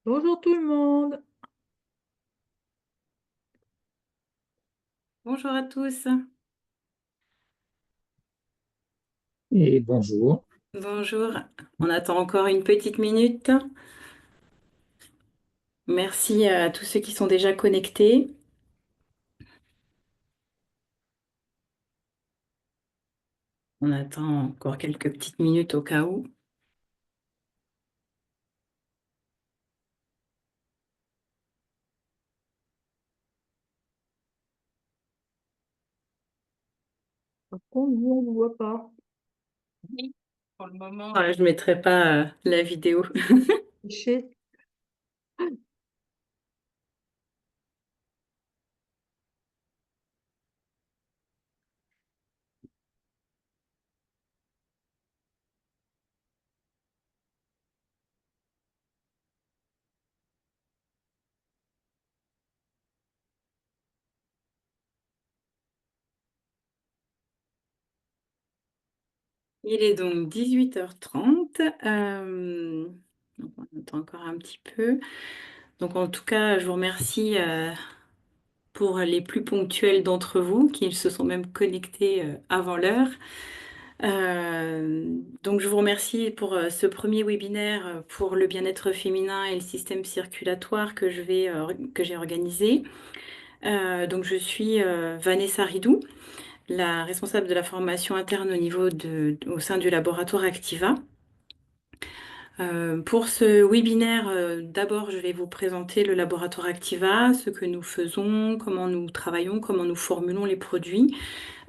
Bonjour tout le monde. Bonjour à tous. Et bonjour. Bonjour. On attend encore une petite minute. Merci à tous ceux qui sont déjà connectés. On attend encore quelques petites minutes au cas où. Par contre, nous, on ne voit pas. Oui. Pour le moment, je ne mettrai pas la vidéo. Cliché. Il est donc 18h30. Donc on attend encore un petit peu. Donc en tout cas, je vous remercie pour les plus ponctuels d'entre vous qui se sont même connectés avant l'heure. Donc je vous remercie pour ce premier webinaire pour le bien-être féminin et le système circulatoire que j'ai organisé. Donc je suis Vanessa Ridou, la responsable de la formation interne au sein du laboratoire Activa. Pour ce webinaire, d'abord je vais vous présenter le laboratoire Activa, ce que nous faisons, comment nous travaillons, comment nous formulons les produits.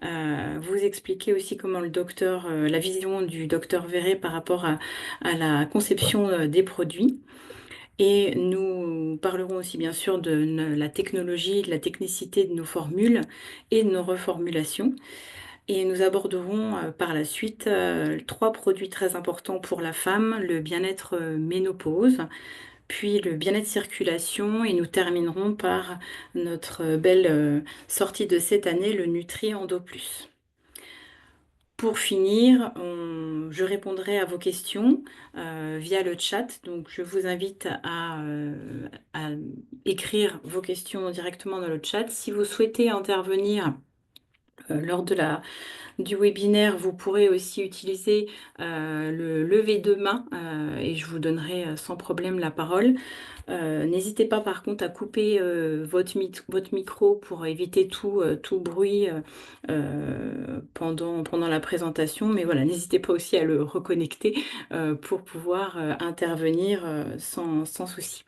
Vous expliquer aussi comment la vision du docteur Verret par rapport à la conception des produits. Et nous parlerons aussi bien sûr la technologie, de la technicité de nos formules et de nos reformulations. Et nous aborderons par la suite trois produits très importants pour la femme, le bien-être ménopause, puis le bien-être circulation, et nous terminerons par notre belle sortie de cette année, le Nutri Endo Plus. Pour finir, je répondrai à vos questions via le chat. Donc, je vous invite à écrire vos questions directement dans le chat. Si vous souhaitez intervenir lors du webinaire, vous pourrez aussi utiliser le lever de main et je vous donnerai sans problème la parole. N'hésitez pas par contre à couper votre micro pour éviter tout bruit pendant la présentation. Mais voilà, n'hésitez pas aussi à le reconnecter pour pouvoir intervenir sans souci.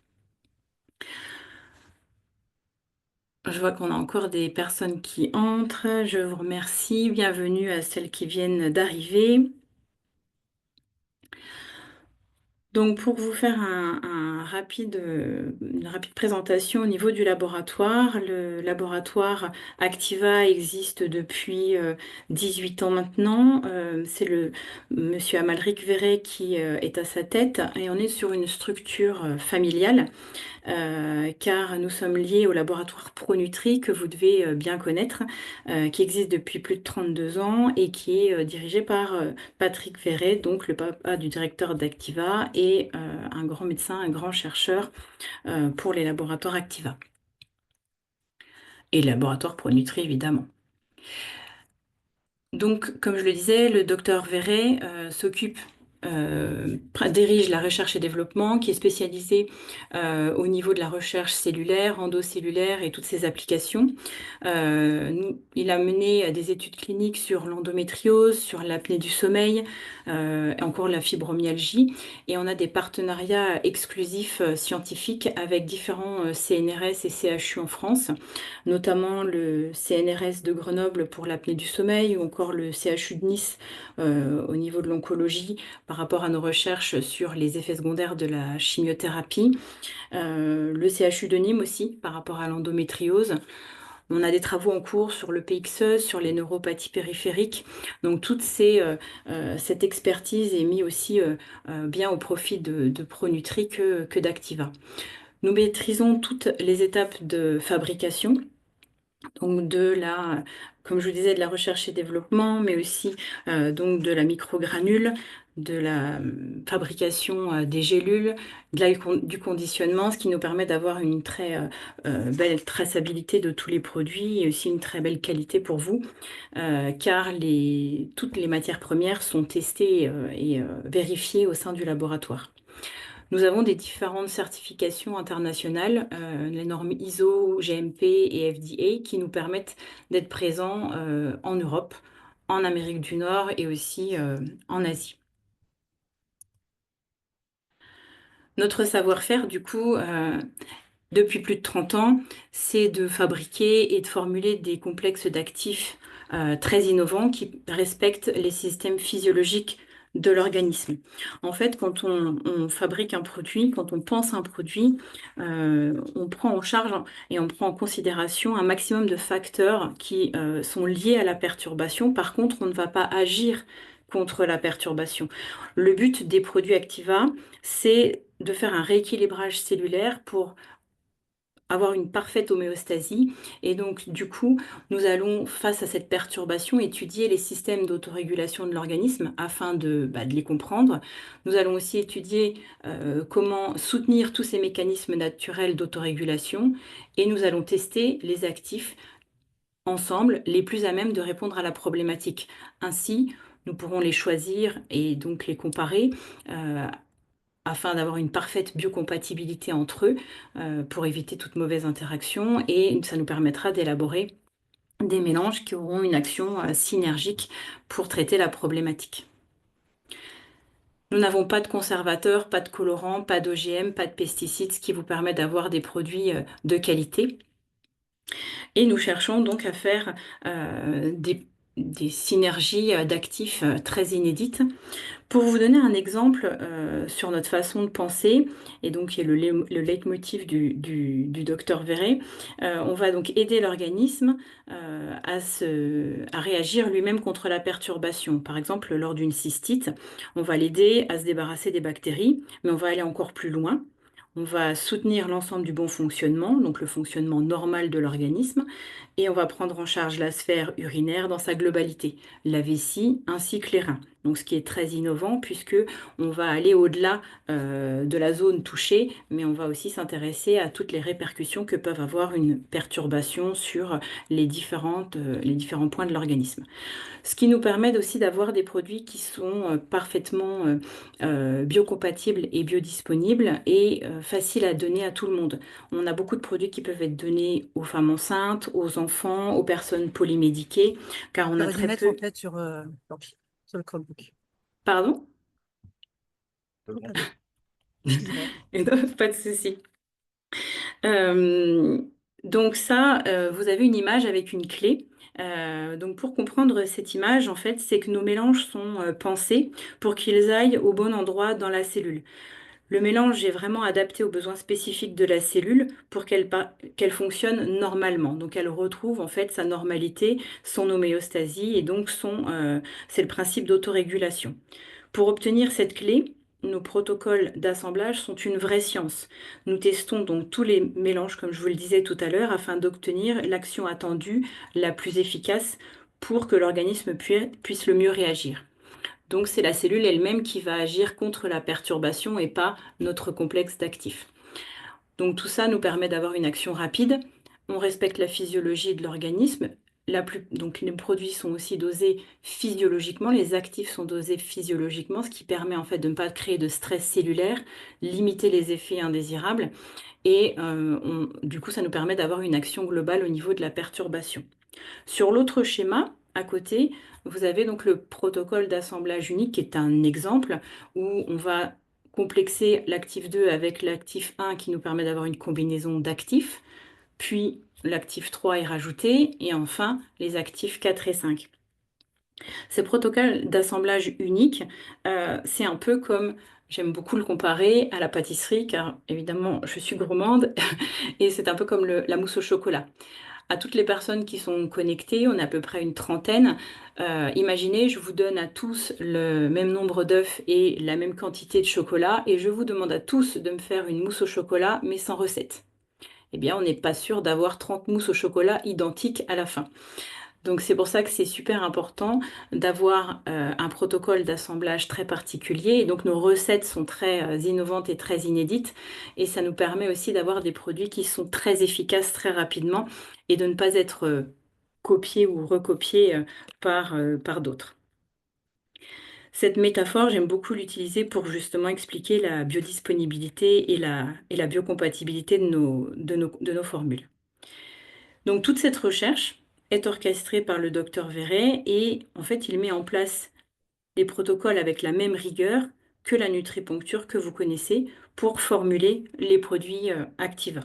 Je vois qu'on a encore des personnes qui entrent. Je vous remercie. Bienvenue à celles qui viennent d'arriver. Donc, pour vous faire une rapide présentation au niveau du laboratoire, le laboratoire Activa existe depuis 18 ans maintenant. C'est le monsieur Amalric Verret qui est à sa tête et on est sur une structure familiale car nous sommes liés au laboratoire ProNutri que vous devez bien connaître, qui existe depuis plus de 32 ans et qui est dirigé par Patrick Verret, donc le papa du directeur d'Activa et un grand médecin, un grand chercheur pour les laboratoires Activa et le laboratoire ProNutri évidemment. Donc, comme je le disais, le docteur Verret dirige la recherche et développement, qui est spécialisée au niveau de la recherche cellulaire, endocellulaire et toutes ses applications. Il a mené des études cliniques sur l'endométriose, sur l'apnée du sommeil, et encore la fibromyalgie. Et on a des partenariats exclusifs scientifiques avec différents CNRS et CHU en France, notamment le CNRS de Grenoble pour l'apnée du sommeil ou encore le CHU de Nice au niveau de l'oncologie par rapport à nos recherches sur les effets secondaires de la chimiothérapie, le CHU de Nîmes aussi par rapport à l'endométriose. On a des travaux en cours sur le PXE, sur les neuropathies périphériques. Donc cette expertise est mise aussi bien au profit de ProNutri que d'Activa. Nous maîtrisons toutes les étapes de fabrication, donc comme je vous disais, de la recherche et développement, mais aussi donc de la microgranule, de la fabrication des gélules, du conditionnement, ce qui nous permet d'avoir une très belle traçabilité de tous les produits et aussi une très belle qualité pour vous, car toutes les matières premières sont testées et vérifiées au sein du laboratoire. Nous avons des différentes certifications internationales, les normes ISO, GMP et FDA, qui nous permettent d'être présents en Europe, en Amérique du Nord et aussi en Asie. Notre savoir-faire, du coup, depuis plus de 30 ans, c'est de fabriquer et de formuler des complexes d'actifs très innovants qui respectent les systèmes physiologiques de l'organisme. En fait, quand on fabrique un produit, quand on pense un produit, on prend en charge et on prend en considération un maximum de facteurs qui sont liés à la perturbation. Par contre, on ne va pas agir contre la perturbation. Le but des produits Activa, c'est de faire un rééquilibrage cellulaire pour avoir une parfaite homéostasie. Et donc, du coup, nous allons, face à cette perturbation, étudier les systèmes d'autorégulation de l'organisme afin de les comprendre. Nous allons aussi étudier comment soutenir tous ces mécanismes naturels d'autorégulation et nous allons tester les actifs ensemble, les plus à même de répondre à la problématique. Ainsi, nous pourrons les choisir et donc les comparer afin d'avoir une parfaite biocompatibilité entre eux pour éviter toute mauvaise interaction et ça nous permettra d'élaborer des mélanges qui auront une action synergique pour traiter la problématique. Nous n'avons pas de conservateurs, pas de colorants, pas d'OGM, pas de pesticides, ce qui vous permet d'avoir des produits de qualité. Et nous cherchons donc à faire des synergies d'actifs très inédites. Pour vous donner un exemple sur notre façon de penser, et donc qui est le leitmotiv du docteur Verret, on va donc aider l'organisme à réagir lui-même contre la perturbation. Par exemple, lors d'une cystite, on va l'aider à se débarrasser des bactéries, mais on va aller encore plus loin. On va soutenir l'ensemble du bon fonctionnement, donc le fonctionnement normal de l'organisme, et on va prendre en charge la sphère urinaire dans sa globalité, la vessie ainsi que les reins. Donc, ce qui est très innovant puisque on va aller au-delà de la zone touchée, mais on va aussi s'intéresser à toutes les répercussions que peuvent avoir une perturbation sur les différents points de l'organisme. Ce qui nous permet aussi d'avoir des produits qui sont parfaitement biocompatibles et biodisponibles et faciles à donner à tout le monde. On a beaucoup de produits qui peuvent être donnés aux femmes enceintes, aux enfants, aux personnes polymédiquées, car on a J'aurais dû très mettre en peu... fait tant pis, sur le Chromebook. Pardon? Excuse-moi. Et donc, pas de souci. Euh, donc ça, vous avez une image avec une clé. Donc pour comprendre cette image, en fait, c'est que nos mélanges sont pensés pour qu'ils aillent au bon endroit dans la cellule. Le mélange est vraiment adapté aux besoins spécifiques de la cellule pour qu'elle fonctionne normalement. Donc elle retrouve en fait sa normalité, son homéostasie et donc c'est le principe d'autorégulation. Pour obtenir cette clé, nos protocoles d'assemblage sont une vraie science. Nous testons donc tous les mélanges, comme je vous le disais tout à l'heure, afin d'obtenir l'action attendue la plus efficace pour que l'organisme puisse le mieux réagir. Donc c'est la cellule elle-même qui va agir contre la perturbation et pas notre complexe d'actifs. Donc tout ça nous permet d'avoir une action rapide. On respecte la physiologie de l'organisme. Donc les produits sont aussi dosés physiologiquement, les actifs sont dosés physiologiquement, ce qui permet en fait de ne pas créer de stress cellulaire, limiter les effets indésirables et du coup ça nous permet d'avoir une action globale au niveau de la perturbation. Sur l'autre schéma, à côté, vous avez donc le protocole d'assemblage unique qui est un exemple où on va complexer l'actif 2 avec l'actif 1 qui nous permet d'avoir une combinaison d'actifs, puis l'actif 3 est rajouté et enfin les actifs 4 et 5. Ces protocoles d'assemblage unique, c'est un peu comme, j'aime beaucoup le comparer à la pâtisserie car évidemment je suis gourmande et c'est un peu comme la mousse au chocolat. À toutes les personnes qui sont connectées, on est à peu près une trentaine. Imaginez, je vous donne à tous le même nombre d'œufs et la même quantité de chocolat et je vous demande à tous de me faire une mousse au chocolat mais sans recette. Eh bien, on n'est pas sûr d'avoir 30 mousses au chocolat identiques à la fin. Donc c'est pour ça que c'est super important d'avoir un protocole d'assemblage très particulier. Et donc nos recettes sont très innovantes et très inédites. Et ça nous permet aussi d'avoir des produits qui sont très efficaces très rapidement et de ne pas être copiés ou recopiés par d'autres. Cette métaphore, j'aime beaucoup l'utiliser pour justement expliquer la biodisponibilité et la biocompatibilité de nos formules. Donc toute cette recherche est orchestrée par le docteur Verret et en fait il met en place les protocoles avec la même rigueur que la nutriponcture que vous connaissez pour formuler les produits Activa.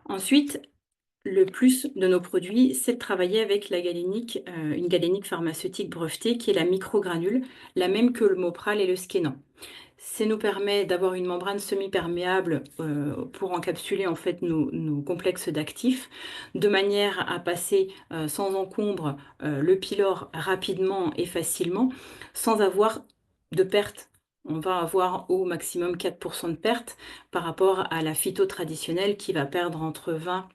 Ensuite, le plus de nos produits, c'est de travailler avec la galénique, une galénique pharmaceutique brevetée qui est la microgranule, la même que le Mopral et le Skénan. Ça nous permet d'avoir une membrane semi-perméable pour encapsuler en fait nos complexes d'actifs, de manière à passer sans encombre le pylore rapidement et facilement, sans avoir de perte. On va avoir au maximum 4% de perte par rapport à la phyto traditionnelle qui va perdre entre 20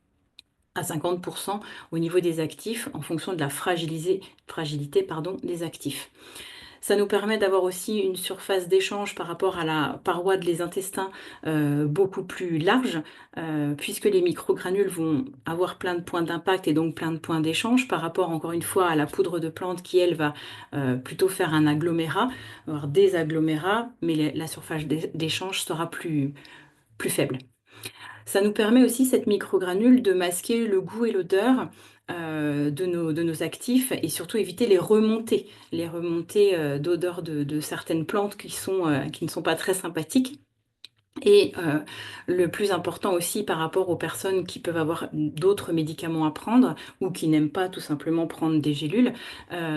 à 50% au niveau des actifs en fonction de la fragilité des actifs. Ça nous permet d'avoir aussi une surface d'échange par rapport à la paroi des intestins beaucoup plus large, puisque les microgranules vont avoir plein de points d'impact et donc plein de points d'échange par rapport, encore une fois, à la poudre de plante qui, elle, va plutôt faire un agglomérat, avoir des agglomérats, mais la surface d'échange sera plus faible. Ça nous permet aussi, cette microgranule, de masquer le goût et l'odeur de nos actifs et surtout éviter les remontées d'odeur de certaines plantes qui ne sont pas très sympathiques. Et le plus important aussi par rapport aux personnes qui peuvent avoir d'autres médicaments à prendre ou qui n'aiment pas tout simplement prendre des gélules,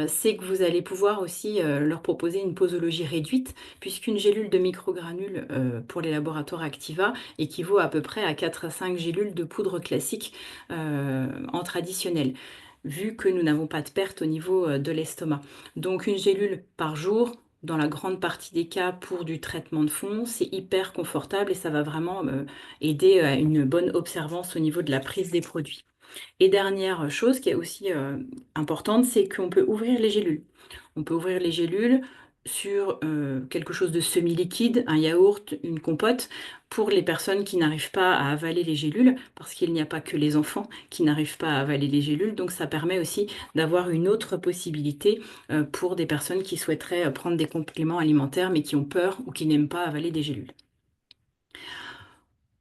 c'est que vous allez pouvoir aussi leur proposer une posologie réduite, puisqu'une gélule de microgranules pour les laboratoires Activa équivaut à peu près à 4 à 5 gélules de poudre classique en traditionnel, vu que nous n'avons pas de perte au niveau de l'estomac. Donc une gélule par jour, dans la grande partie des cas pour du traitement de fond, c'est hyper confortable et ça va vraiment aider à une bonne observance au niveau de la prise des produits. Et dernière chose qui est aussi importante, c'est qu'on peut ouvrir les gélules. On peut ouvrir les gélules sur quelque chose de semi-liquide, un yaourt, une compote, pour les personnes qui n'arrivent pas à avaler les gélules, parce qu'il n'y a pas que les enfants qui n'arrivent pas à avaler les gélules. Donc ça permet aussi d'avoir une autre possibilité pour des personnes qui souhaiteraient prendre des compléments alimentaires, mais qui ont peur ou qui n'aiment pas avaler des gélules.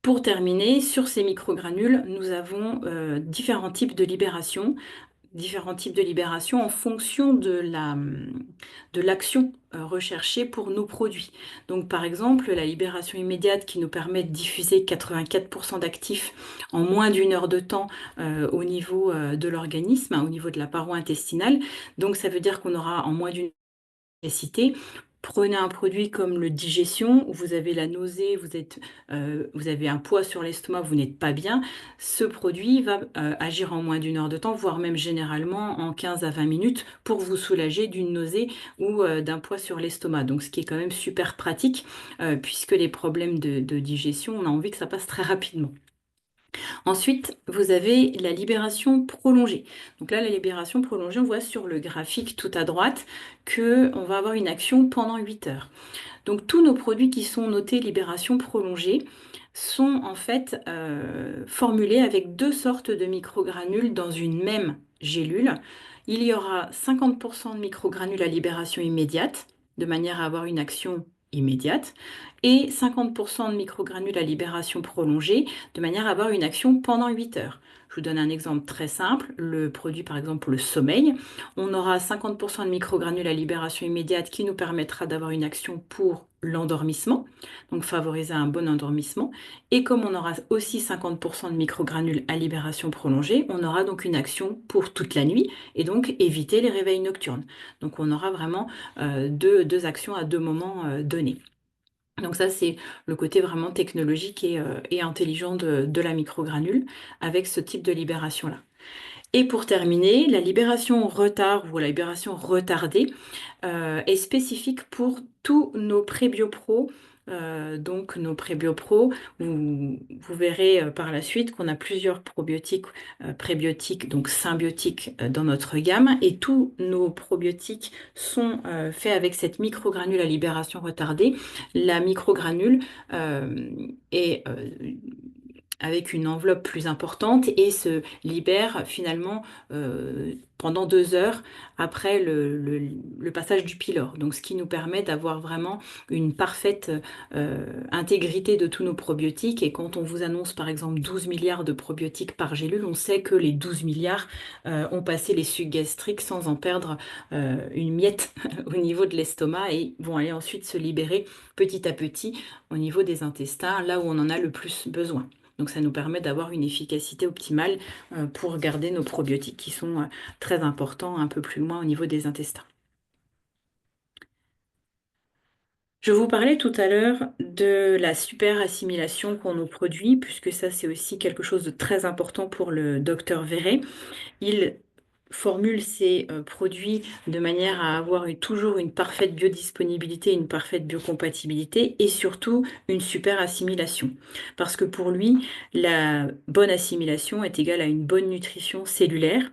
Pour terminer, sur ces microgranules, nous avons différents types de libération en fonction de l'action recherchée pour nos produits. Donc par exemple, la libération immédiate qui nous permet de diffuser 84% d'actifs en moins d'une heure de temps au niveau de l'organisme, au niveau de la paroi intestinale. Donc ça veut dire qu'on aura en moins d'une efficacité. Prenez un produit comme le digestion, où vous avez la nausée, vous avez un poids sur l'estomac, vous n'êtes pas bien. Ce produit va agir en moins d'une heure de temps, voire même généralement en 15 à 20 minutes pour vous soulager d'une nausée ou d'un poids sur l'estomac. Donc ce qui est quand même super pratique, puisque les problèmes de digestion, on a envie que ça passe très rapidement. Ensuite, vous avez la libération prolongée. Donc là, la libération prolongée, on voit sur le graphique tout à droite qu'on va avoir une action pendant 8 heures. Donc tous nos produits qui sont notés libération prolongée sont en fait formulés avec deux sortes de microgranules dans une même gélule. Il y aura 50% de microgranules à libération immédiate, de manière à avoir une action immédiate, et 50% de microgranules à libération prolongée, de manière à avoir une action pendant 8 heures. Je vous donne un exemple très simple, le produit par exemple pour le sommeil. On aura 50% de microgranules à libération immédiate qui nous permettra d'avoir une action pour l'endormissement, donc favoriser un bon endormissement. Et comme on aura aussi 50% de microgranules à libération prolongée, on aura donc une action pour toute la nuit et donc éviter les réveils nocturnes. Donc on aura vraiment deux actions à deux moments donnés. Donc ça, c'est le côté vraiment technologique et intelligent de la microgranule avec ce type de libération-là. Et pour terminer, la libération retard ou la libération retardée est spécifique pour tous nos PrébioPro donc nos PrébioPro. Vous verrez par la suite qu'on a plusieurs probiotiques, prébiotiques, donc symbiotiques dans notre gamme. Et tous nos probiotiques sont faits avec cette microgranule à libération retardée. La microgranule est avec une enveloppe plus importante et se libère finalement pendant 2 heures après le passage du pylore. Donc, ce qui nous permet d'avoir vraiment une parfaite intégrité de tous nos probiotiques. Et quand on vous annonce par exemple 12 milliards de probiotiques par gélule, on sait que les 12 milliards ont passé les sucs gastriques sans en perdre une miette au niveau de l'estomac et vont aller ensuite se libérer petit à petit au niveau des intestins, là où on en a le plus besoin. Donc ça nous permet d'avoir une efficacité optimale pour garder nos probiotiques qui sont très importants un peu plus loin au niveau des intestins. Je vous parlais tout à l'heure de la super assimilation qu'ont nos produits, puisque ça c'est aussi quelque chose de très important pour le docteur Verret. Il formule ses produits de manière à avoir toujours une parfaite biodisponibilité, une parfaite biocompatibilité et surtout une super assimilation. Parce que pour lui, la bonne assimilation est égale à une bonne nutrition cellulaire.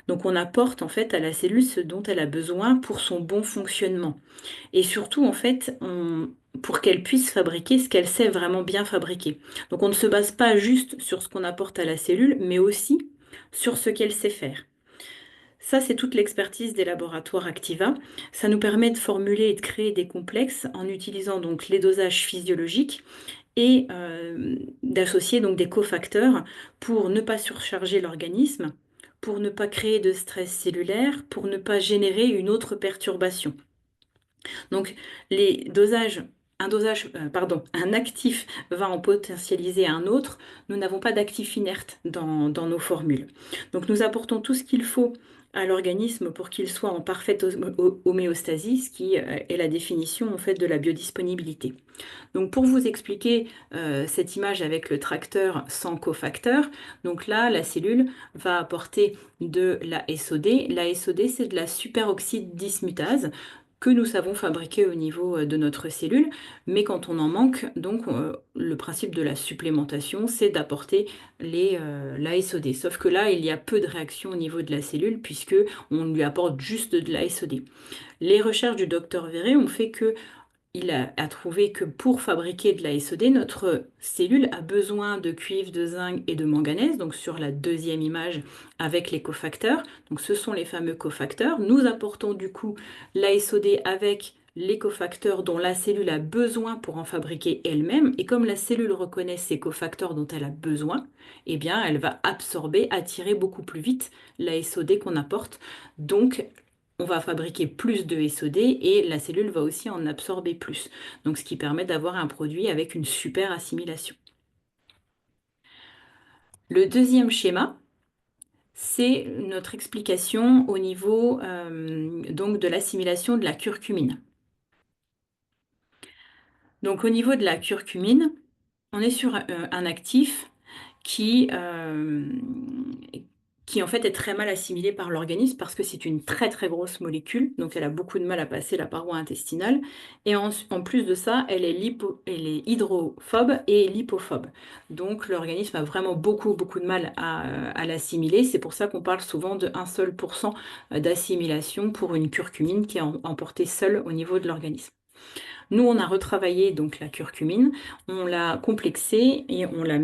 Donc on apporte en fait à la cellule ce dont elle a besoin pour son bon fonctionnement. Et surtout en fait, pour qu'elle puisse fabriquer ce qu'elle sait vraiment bien fabriquer. Donc on ne se base pas juste sur ce qu'on apporte à la cellule, mais aussi sur ce qu'elle sait faire. Ça, c'est toute l'expertise des laboratoires Activa. Ça nous permet de formuler et de créer des complexes en utilisant donc les dosages physiologiques et d'associer donc des cofacteurs pour ne pas surcharger l'organisme, pour ne pas créer de stress cellulaire, pour ne pas générer une autre perturbation. Donc les dosages, un actif va en potentialiser un autre. Nous n'avons pas d'actif inerte dans nos formules. Donc nous apportons tout ce qu'il faut à l'organisme pour qu'il soit en parfaite homéostasie, ce qui est la définition en fait de la biodisponibilité. Donc pour vous expliquer cette image avec le tracteur sans cofacteur, donc là la cellule va apporter de la SOD. La SOD c'est de la superoxyde dismutase que nous savons fabriquer au niveau de notre cellule, mais quand on en manque, donc le principe de la supplémentation, c'est d'apporter la SOD. Sauf que là, il y a peu de réaction au niveau de la cellule puisque on lui apporte juste de la SOD. Les recherches du docteur Verret ont fait que il a trouvé que pour fabriquer de la SOD, notre cellule a besoin de cuivre, de zinc et de manganèse, donc sur la deuxième image avec les cofacteurs. Donc ce sont les fameux cofacteurs. Nous apportons du coup la SOD avec les cofacteurs dont la cellule a besoin pour en fabriquer elle-même. Et comme la cellule reconnaît ces cofacteurs dont elle a besoin, eh bien elle va absorber, attirer beaucoup plus vite la SOD qu'on apporte. Donc on va fabriquer plus de SOD et la cellule va aussi en absorber plus. Donc ce qui permet d'avoir un produit avec une super assimilation. Le deuxième schéma, c'est notre explication au niveau donc de l'assimilation de la curcumine. Donc au niveau de la curcumine, on est sur un actif qui en fait est très mal assimilée par l'organisme parce que c'est une très très grosse molécule, donc elle a beaucoup de mal à passer la paroi intestinale. Et en plus de ça, elle est hydrophobe et lipophobe. Donc l'organisme a vraiment beaucoup beaucoup de mal à l'assimiler. C'est pour ça qu'on parle souvent de 1 seul % d'assimilation pour une curcumine qui est emportée seule au niveau de l'organisme. Nous, on a retravaillé donc la curcumine, on l'a complexée et on l'a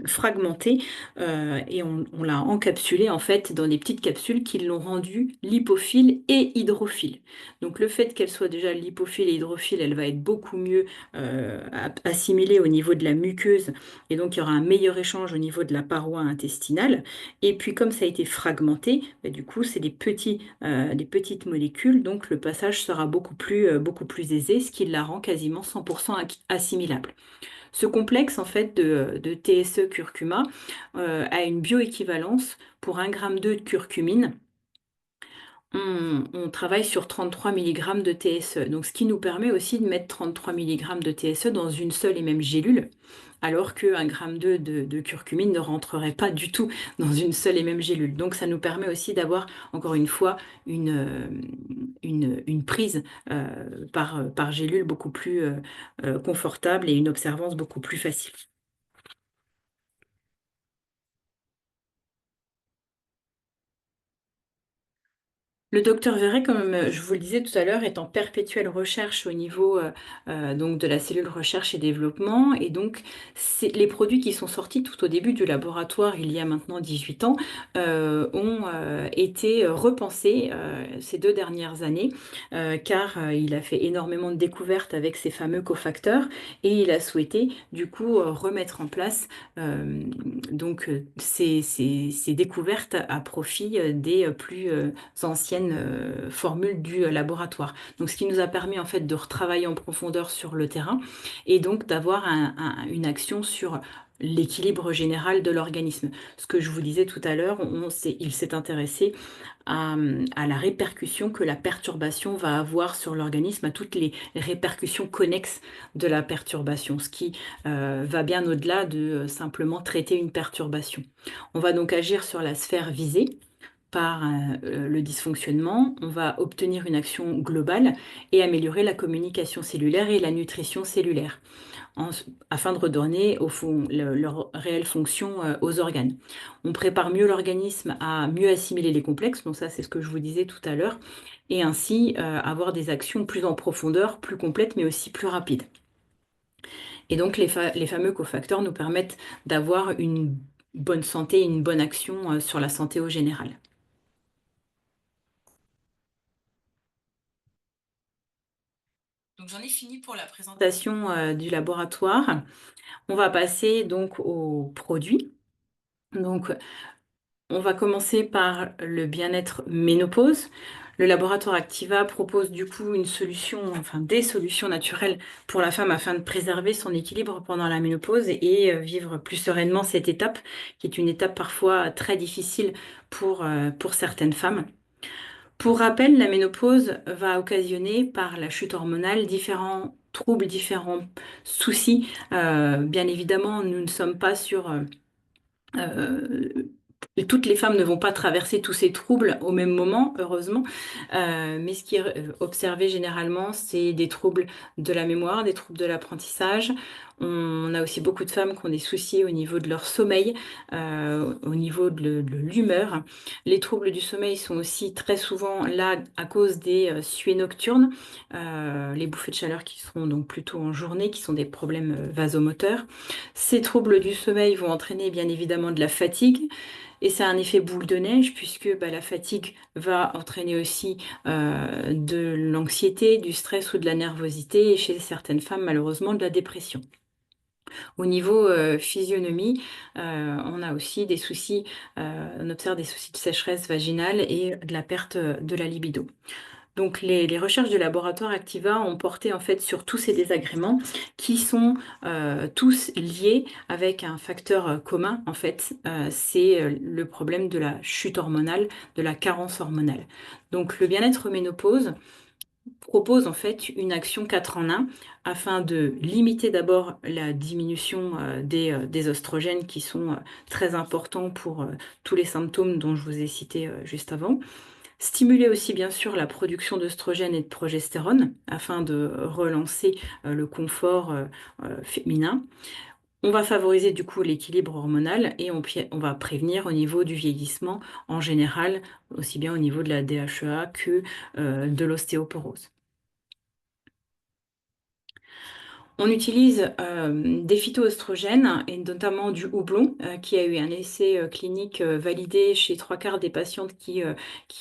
fragmentée et on l'a encapsulée en fait dans des petites capsules qui l'ont rendue lipophile et hydrophile. Donc le fait qu'elle soit déjà lipophile et hydrophile, elle va être beaucoup mieux assimilée au niveau de la muqueuse et donc il y aura un meilleur échange au niveau de la paroi intestinale. Et puis comme ça a été fragmenté, bah, du coup c'est des petites molécules, donc le passage sera beaucoup plus aisé, ce qui la rend quasiment 100% assimilable. Ce complexe en fait de TSE curcuma a une bioéquivalence pour 1,2 g de curcumine on travaille sur 33 mg de TSE, donc ce qui nous permet aussi de mettre 33 mg de TSE dans une seule et même gélule, alors qu'un gramme de curcumine ne rentrerait pas du tout dans une seule et même gélule. Donc ça nous permet aussi d'avoir, encore une fois, une prise par gélule beaucoup plus confortable et une observance beaucoup plus facile. Le docteur Verret, comme je vous le disais tout à l'heure, est en perpétuelle recherche au niveau donc de la cellule recherche et développement. Et donc, les produits qui sont sortis tout au début du laboratoire, il y a maintenant 18 ans, ont été repensés ces 2 dernières années, car il a fait énormément de découvertes avec ces fameux cofacteurs et il a souhaité du coup remettre en place ces découvertes à profit des plus anciennes formules du laboratoire. Donc, ce qui nous a permis en fait de retravailler en profondeur sur le terrain et donc d'avoir une action sur l'équilibre général de l'organisme. Ce que je vous disais tout à l'heure, il s'est intéressé à la répercussion que la perturbation va avoir sur l'organisme, à toutes les répercussions connexes de la perturbation, ce qui va bien au-delà de simplement traiter une perturbation. On va donc agir sur la sphère visée par le dysfonctionnement, on va obtenir une action globale et améliorer la communication cellulaire et la nutrition cellulaire afin de redonner au fond leur réelle fonction aux organes. On prépare mieux l'organisme à mieux assimiler les complexes, donc ça c'est ce que je vous disais tout à l'heure, et ainsi avoir des actions plus en profondeur, plus complètes, mais aussi plus rapides. Et donc les fameux cofacteurs nous permettent d'avoir une bonne santé, une bonne action sur la santé au général. Donc j'en ai fini pour la présentation du laboratoire. On va passer donc aux produits. Donc on va commencer par le bien-être ménopause. Le laboratoire Activa propose du coup une solution, enfin des solutions naturelles pour la femme afin de préserver son équilibre pendant la ménopause et vivre plus sereinement cette étape, qui est une étape parfois très difficile pour certaines femmes. Pour rappel, la ménopause va occasionner par la chute hormonale différents troubles, différents soucis. Bien évidemment, nous ne sommes pas sur euh, toutes les femmes ne vont pas traverser tous ces troubles au même moment, heureusement. Mais ce qui est observé généralement, c'est des troubles de la mémoire, des troubles de l'apprentissage. On a aussi beaucoup de femmes qui ont des soucis au niveau de leur sommeil, au niveau de l'humeur. Les troubles du sommeil sont aussi très souvent là à cause des suées nocturnes, les bouffées de chaleur qui seront donc plutôt en journée, qui sont des problèmes vasomoteurs. Ces troubles du sommeil vont entraîner bien évidemment de la fatigue. Et c'est un effet boule de neige puisque la fatigue va entraîner aussi de l'anxiété, du stress ou de la nervosité et chez certaines femmes malheureusement de la dépression. Au niveau physionomie, on a aussi des soucis, on observe des soucis de sécheresse vaginale et de la perte de la libido. Donc les recherches du laboratoire Activa ont porté en fait sur tous ces désagréments qui sont tous liés avec un facteur commun en fait, c'est le problème de la chute hormonale, de la carence hormonale. Donc le bien-être ménopause propose en fait une action 4 en 1 afin de limiter d'abord la diminution des oestrogènes qui sont très importants pour tous les symptômes dont je vous ai cité juste avant. Stimuler aussi bien sûr la production d'œstrogènes et de progestérone afin de relancer le confort féminin. On va favoriser du coup l'équilibre hormonal et on va prévenir au niveau du vieillissement en général, aussi bien au niveau de la DHEA que de l'ostéoporose. On utilise des phytoœstrogènes et notamment du houblon qui a eu un essai clinique validé chez 3/4 des patientes qui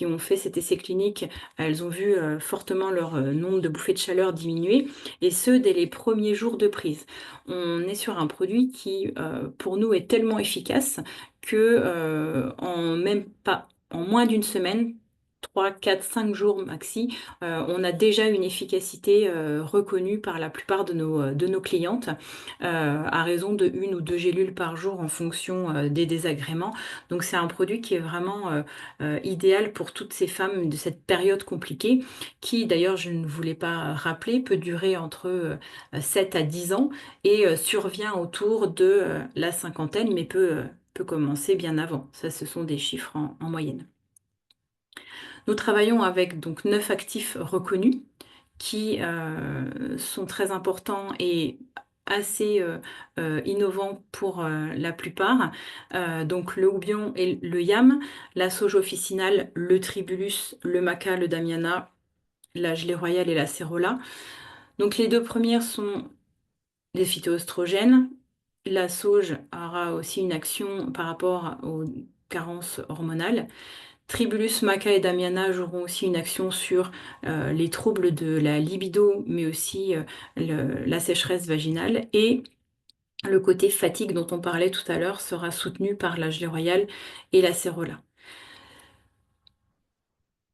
ont fait cet essai clinique. Elles ont vu fortement leur nombre de bouffées de chaleur diminuer et ce dès les premiers jours de prise. On est sur un produit qui pour nous est tellement efficace que en même pas en moins d'une semaine, 3, 4, 5 jours maxi, on a déjà une efficacité reconnue par la plupart de nos clientes, à raison de 1 ou 2 gélules par jour en fonction des désagréments. Donc c'est un produit qui est vraiment idéal pour toutes ces femmes de cette période compliquée, qui d'ailleurs, je ne voulais pas rappeler, peut durer entre 7 à 10 ans et survient autour de la cinquantaine, mais peut commencer bien avant. Ça, ce sont des chiffres en moyenne. Nous travaillons avec donc 9 actifs reconnus qui sont très importants et assez innovants pour la plupart. Donc le houblon et le yam, la sauge officinale, le tribulus, le maca, le damiana, la gelée royale et la cérola. Donc les deux premières sont des phytoestrogènes. La sauge aura aussi une action par rapport aux carences hormonales. Tribulus, maca et damiana joueront aussi une action sur les troubles de la libido, mais aussi la sécheresse vaginale. Et le côté fatigue dont on parlait tout à l'heure sera soutenu par la gelée royale et la cérola.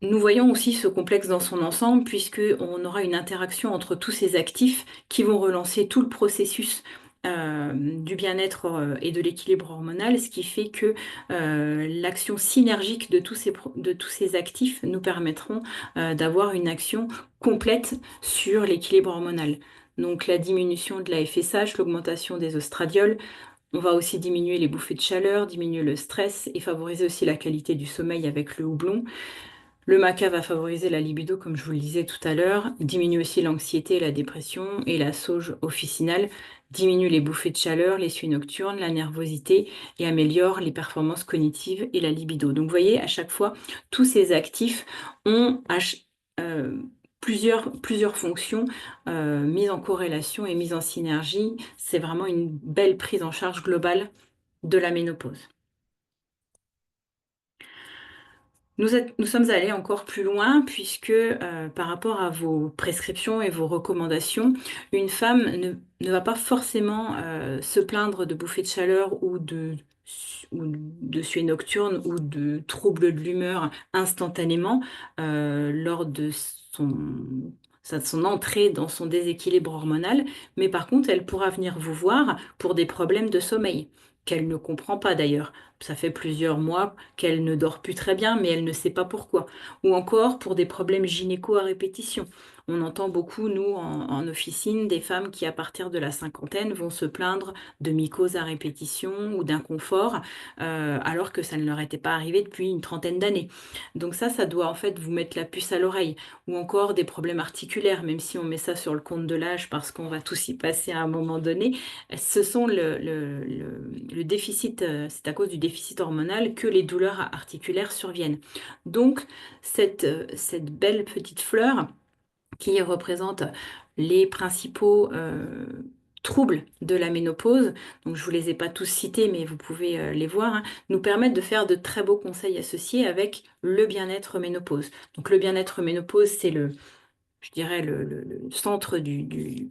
Nous voyons aussi ce complexe dans son ensemble, puisqu'on aura une interaction entre tous ces actifs qui vont relancer tout le processus du bien-être et de l'équilibre hormonal, ce qui fait que l'action synergique de tous ces actifs nous permettront d'avoir une action complète sur l'équilibre hormonal. Donc la diminution de la FSH, l'augmentation des oestradiols, on va aussi diminuer les bouffées de chaleur, diminuer le stress et favoriser aussi la qualité du sommeil avec le houblon. Le maca va favoriser la libido, comme je vous le disais tout à l'heure, diminue aussi l'anxiété et la dépression, et la sauge officinale diminue les bouffées de chaleur, les suies nocturnes, la nervosité et améliore les performances cognitives et la libido. Donc vous voyez, à chaque fois, tous ces actifs ont plusieurs fonctions mises en corrélation et mises en synergie. C'est vraiment une belle prise en charge globale de la ménopause. Nous sommes allés encore plus loin puisque par rapport à vos prescriptions et vos recommandations, une femme ne va pas forcément se plaindre de bouffées de chaleur ou de suées nocturnes ou de troubles de l'humeur instantanément lors de son entrée dans son déséquilibre hormonal, mais par contre, elle pourra venir vous voir pour des problèmes de sommeil, qu'elle ne comprend pas d'ailleurs. Ça fait plusieurs mois qu'elle ne dort plus très bien, mais elle ne sait pas pourquoi. Ou encore pour des problèmes gynéco à répétition. On entend beaucoup, nous, en officine, des femmes qui, à partir de la cinquantaine, vont se plaindre de mycoses à répétition ou d'inconfort, alors que ça ne leur était pas arrivé depuis une trentaine d'années. Donc ça doit en fait vous mettre la puce à l'oreille. Ou encore des problèmes articulaires, même si on met ça sur le compte de l'âge parce qu'on va tous y passer à un moment donné. Ce sont le déficit, c'est à cause du déficit hormonal que les douleurs articulaires surviennent. Donc, cette belle petite fleur qui représente les principaux troubles de la ménopause, donc je vous les ai pas tous cités, mais vous pouvez les voir, hein, nous permettent de faire de très beaux conseils associés avec le bien-être ménopause. Donc le bien-être ménopause, c'est je dirais, le centre de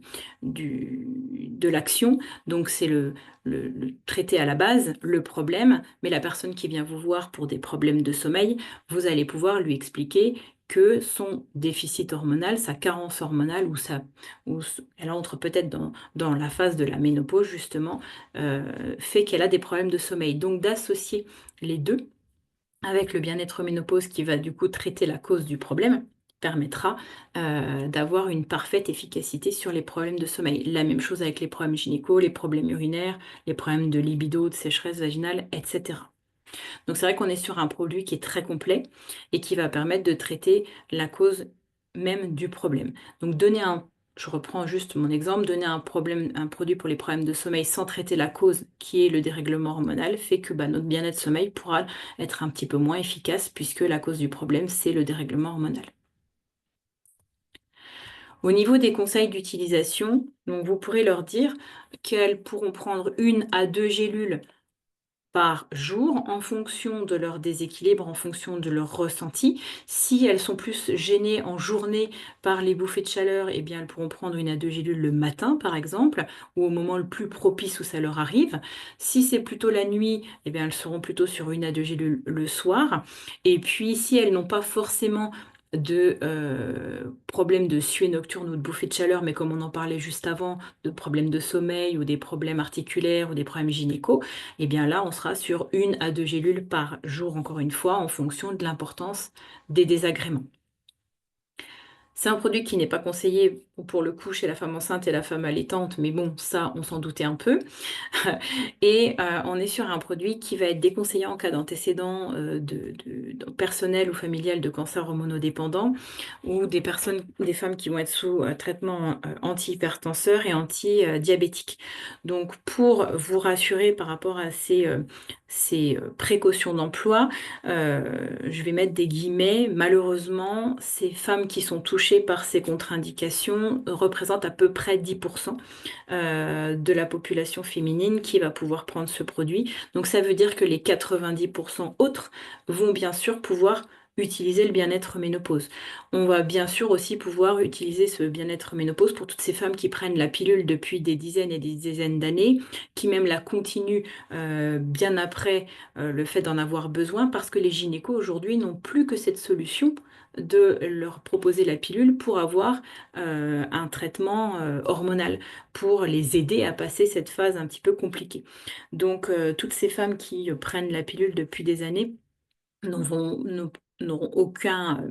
l'action. Donc, c'est le traiter à la base, le problème, mais la personne qui vient vous voir pour des problèmes de sommeil, vous allez pouvoir lui expliquer que son déficit hormonal, sa carence hormonale, elle entre peut-être dans la phase de la ménopause, justement, fait qu'elle a des problèmes de sommeil. Donc, d'associer les deux avec le bien-être ménopause qui va du coup traiter la cause du problème, permettra d'avoir une parfaite efficacité sur les problèmes de sommeil. La même chose avec les problèmes gynéco, les problèmes urinaires, les problèmes de libido, de sécheresse vaginale, etc. Donc c'est vrai qu'on est sur un produit qui est très complet et qui va permettre de traiter la cause même du problème. Donc je reprends juste mon exemple, donner un produit pour les problèmes de sommeil sans traiter la cause qui est le dérèglement hormonal fait que notre bien-être sommeil pourra être un petit peu moins efficace puisque la cause du problème c'est le dérèglement hormonal. Au niveau des conseils d'utilisation, donc vous pourrez leur dire qu'elles pourront prendre 1 à 2 gélules par jour en fonction de leur déséquilibre, en fonction de leur ressenti. Si elles sont plus gênées en journée par les bouffées de chaleur, eh bien elles pourront prendre 1 à 2 gélules le matin par exemple, ou au moment le plus propice où ça leur arrive. Si c'est plutôt la nuit, eh bien elles seront plutôt sur 1 à 2 gélules le soir. Et puis si elles n'ont pas forcément de problèmes de suée nocturne ou de bouffées de chaleur, mais comme on en parlait juste avant, de problèmes de sommeil ou des problèmes articulaires ou des problèmes gynéco, et bien là, on sera sur 1 à 2 gélules par jour, encore une fois, en fonction de l'importance des désagréments. C'est un produit qui n'est pas conseillé pour le coup chez la femme enceinte et la femme allaitante, mais bon, ça, on s'en doutait un peu. Et on est sur un produit qui va être déconseillé en cas d'antécédent personnel ou familial de cancer hormonodépendant ou des femmes qui vont être sous traitement anti-hypertenseur et anti-diabétique. Donc pour vous rassurer par rapport à ces précautions d'emploi, je vais mettre des guillemets. Malheureusement, ces femmes qui sont touchées par ces contre-indications représentent à peu près 10% de la population féminine qui va pouvoir prendre ce produit. Donc ça veut dire que les 90% autres vont bien sûr pouvoir utiliser le bien-être ménopause. On va bien sûr aussi pouvoir utiliser ce bien-être ménopause pour toutes ces femmes qui prennent la pilule depuis des dizaines et des dizaines d'années, qui même la continuent bien après le fait d'en avoir besoin, parce que les gynécos aujourd'hui n'ont plus que cette solution de leur proposer la pilule pour avoir un traitement hormonal, pour les aider à passer cette phase un petit peu compliquée. Donc, toutes ces femmes qui prennent la pilule depuis des années n'auront aucun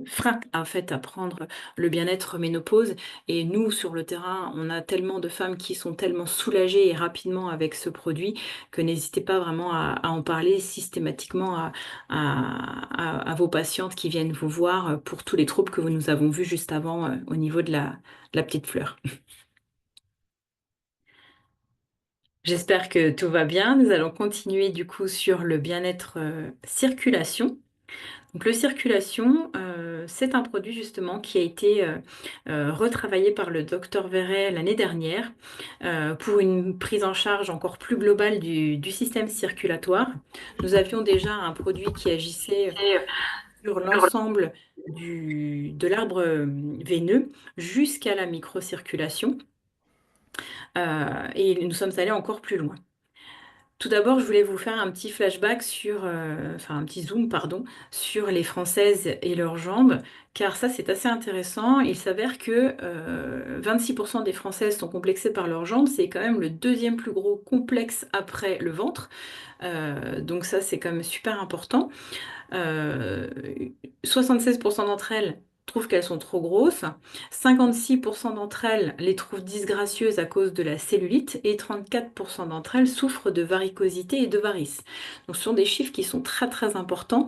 frein en fait, à prendre le bien-être ménopause. Et nous, sur le terrain, on a tellement de femmes qui sont tellement soulagées et rapidement avec ce produit que n'hésitez pas vraiment à en parler systématiquement à vos patientes qui viennent vous voir pour tous les troubles que nous avons vus juste avant au niveau de la petite fleur. J'espère que tout va bien. Nous allons continuer du coup sur le bien-être circulation. Donc le circulation, c'est un produit justement qui a été retravaillé par le docteur Verret l'année dernière pour une prise en charge encore plus globale du système circulatoire. Nous avions déjà un produit qui agissait sur l'ensemble de l'arbre veineux jusqu'à la microcirculation. Et nous sommes allés encore plus loin. Tout d'abord, je voulais vous faire un petit flashback enfin un petit zoom, pardon, sur les Françaises et leurs jambes, car ça c'est assez intéressant. Il s'avère que 26% des Françaises sont complexées par leurs jambes, c'est quand même le deuxième plus gros complexe après le ventre. Donc ça c'est quand même super important. 76% d'entre elles trouvent qu'elles sont trop grosses, 56% d'entre elles les trouvent disgracieuses à cause de la cellulite et 34% d'entre elles souffrent de varicosité et de varices. Donc ce sont des chiffres qui sont très très importants,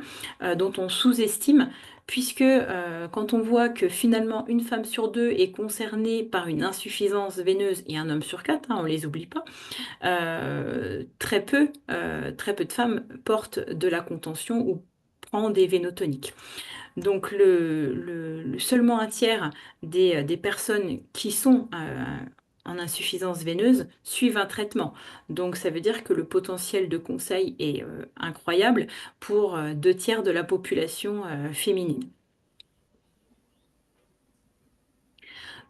dont on sous-estime, puisque quand on voit que finalement une femme sur deux est concernée par une insuffisance veineuse et un homme sur quatre, on les oublie pas, très peu de femmes portent de la contention ou prend des vénotoniques. Donc seulement un tiers des personnes qui sont en insuffisance veineuse suivent un traitement. Donc ça veut dire que le potentiel de conseil est incroyable pour 2 tiers de la population féminine.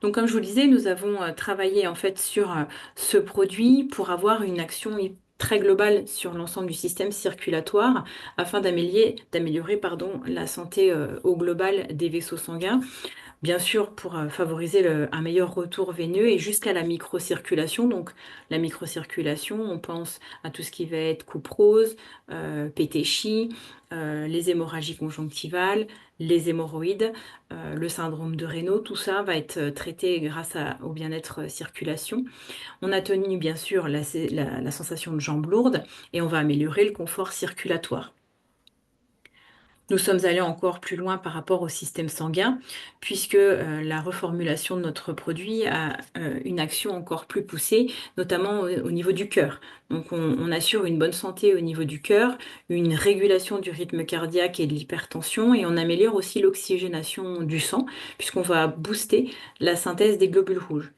Donc comme je vous le disais, nous avons travaillé en fait sur ce produit pour avoir une action très globale sur l'ensemble du système circulatoire afin d'améliorer la santé au global des vaisseaux sanguins. Bien sûr, pour favoriser un meilleur retour veineux et jusqu'à la microcirculation. Donc, la microcirculation, on pense à tout ce qui va être coupe rose, pétéchie, les hémorragies conjonctivales, les hémorroïdes, le syndrome de Raynaud. Tout ça va être traité grâce au bien-être circulation. On a tenu, bien sûr, la sensation de jambes lourdes et on va améliorer le confort circulatoire. Nous sommes allés encore plus loin par rapport au système sanguin, puisque la reformulation de notre produit a une action encore plus poussée, notamment au niveau du cœur. Donc on assure une bonne santé au niveau du cœur, une régulation du rythme cardiaque et de l'hypertension, et on améliore aussi l'oxygénation du sang, puisqu'on va booster la synthèse des globules rouges.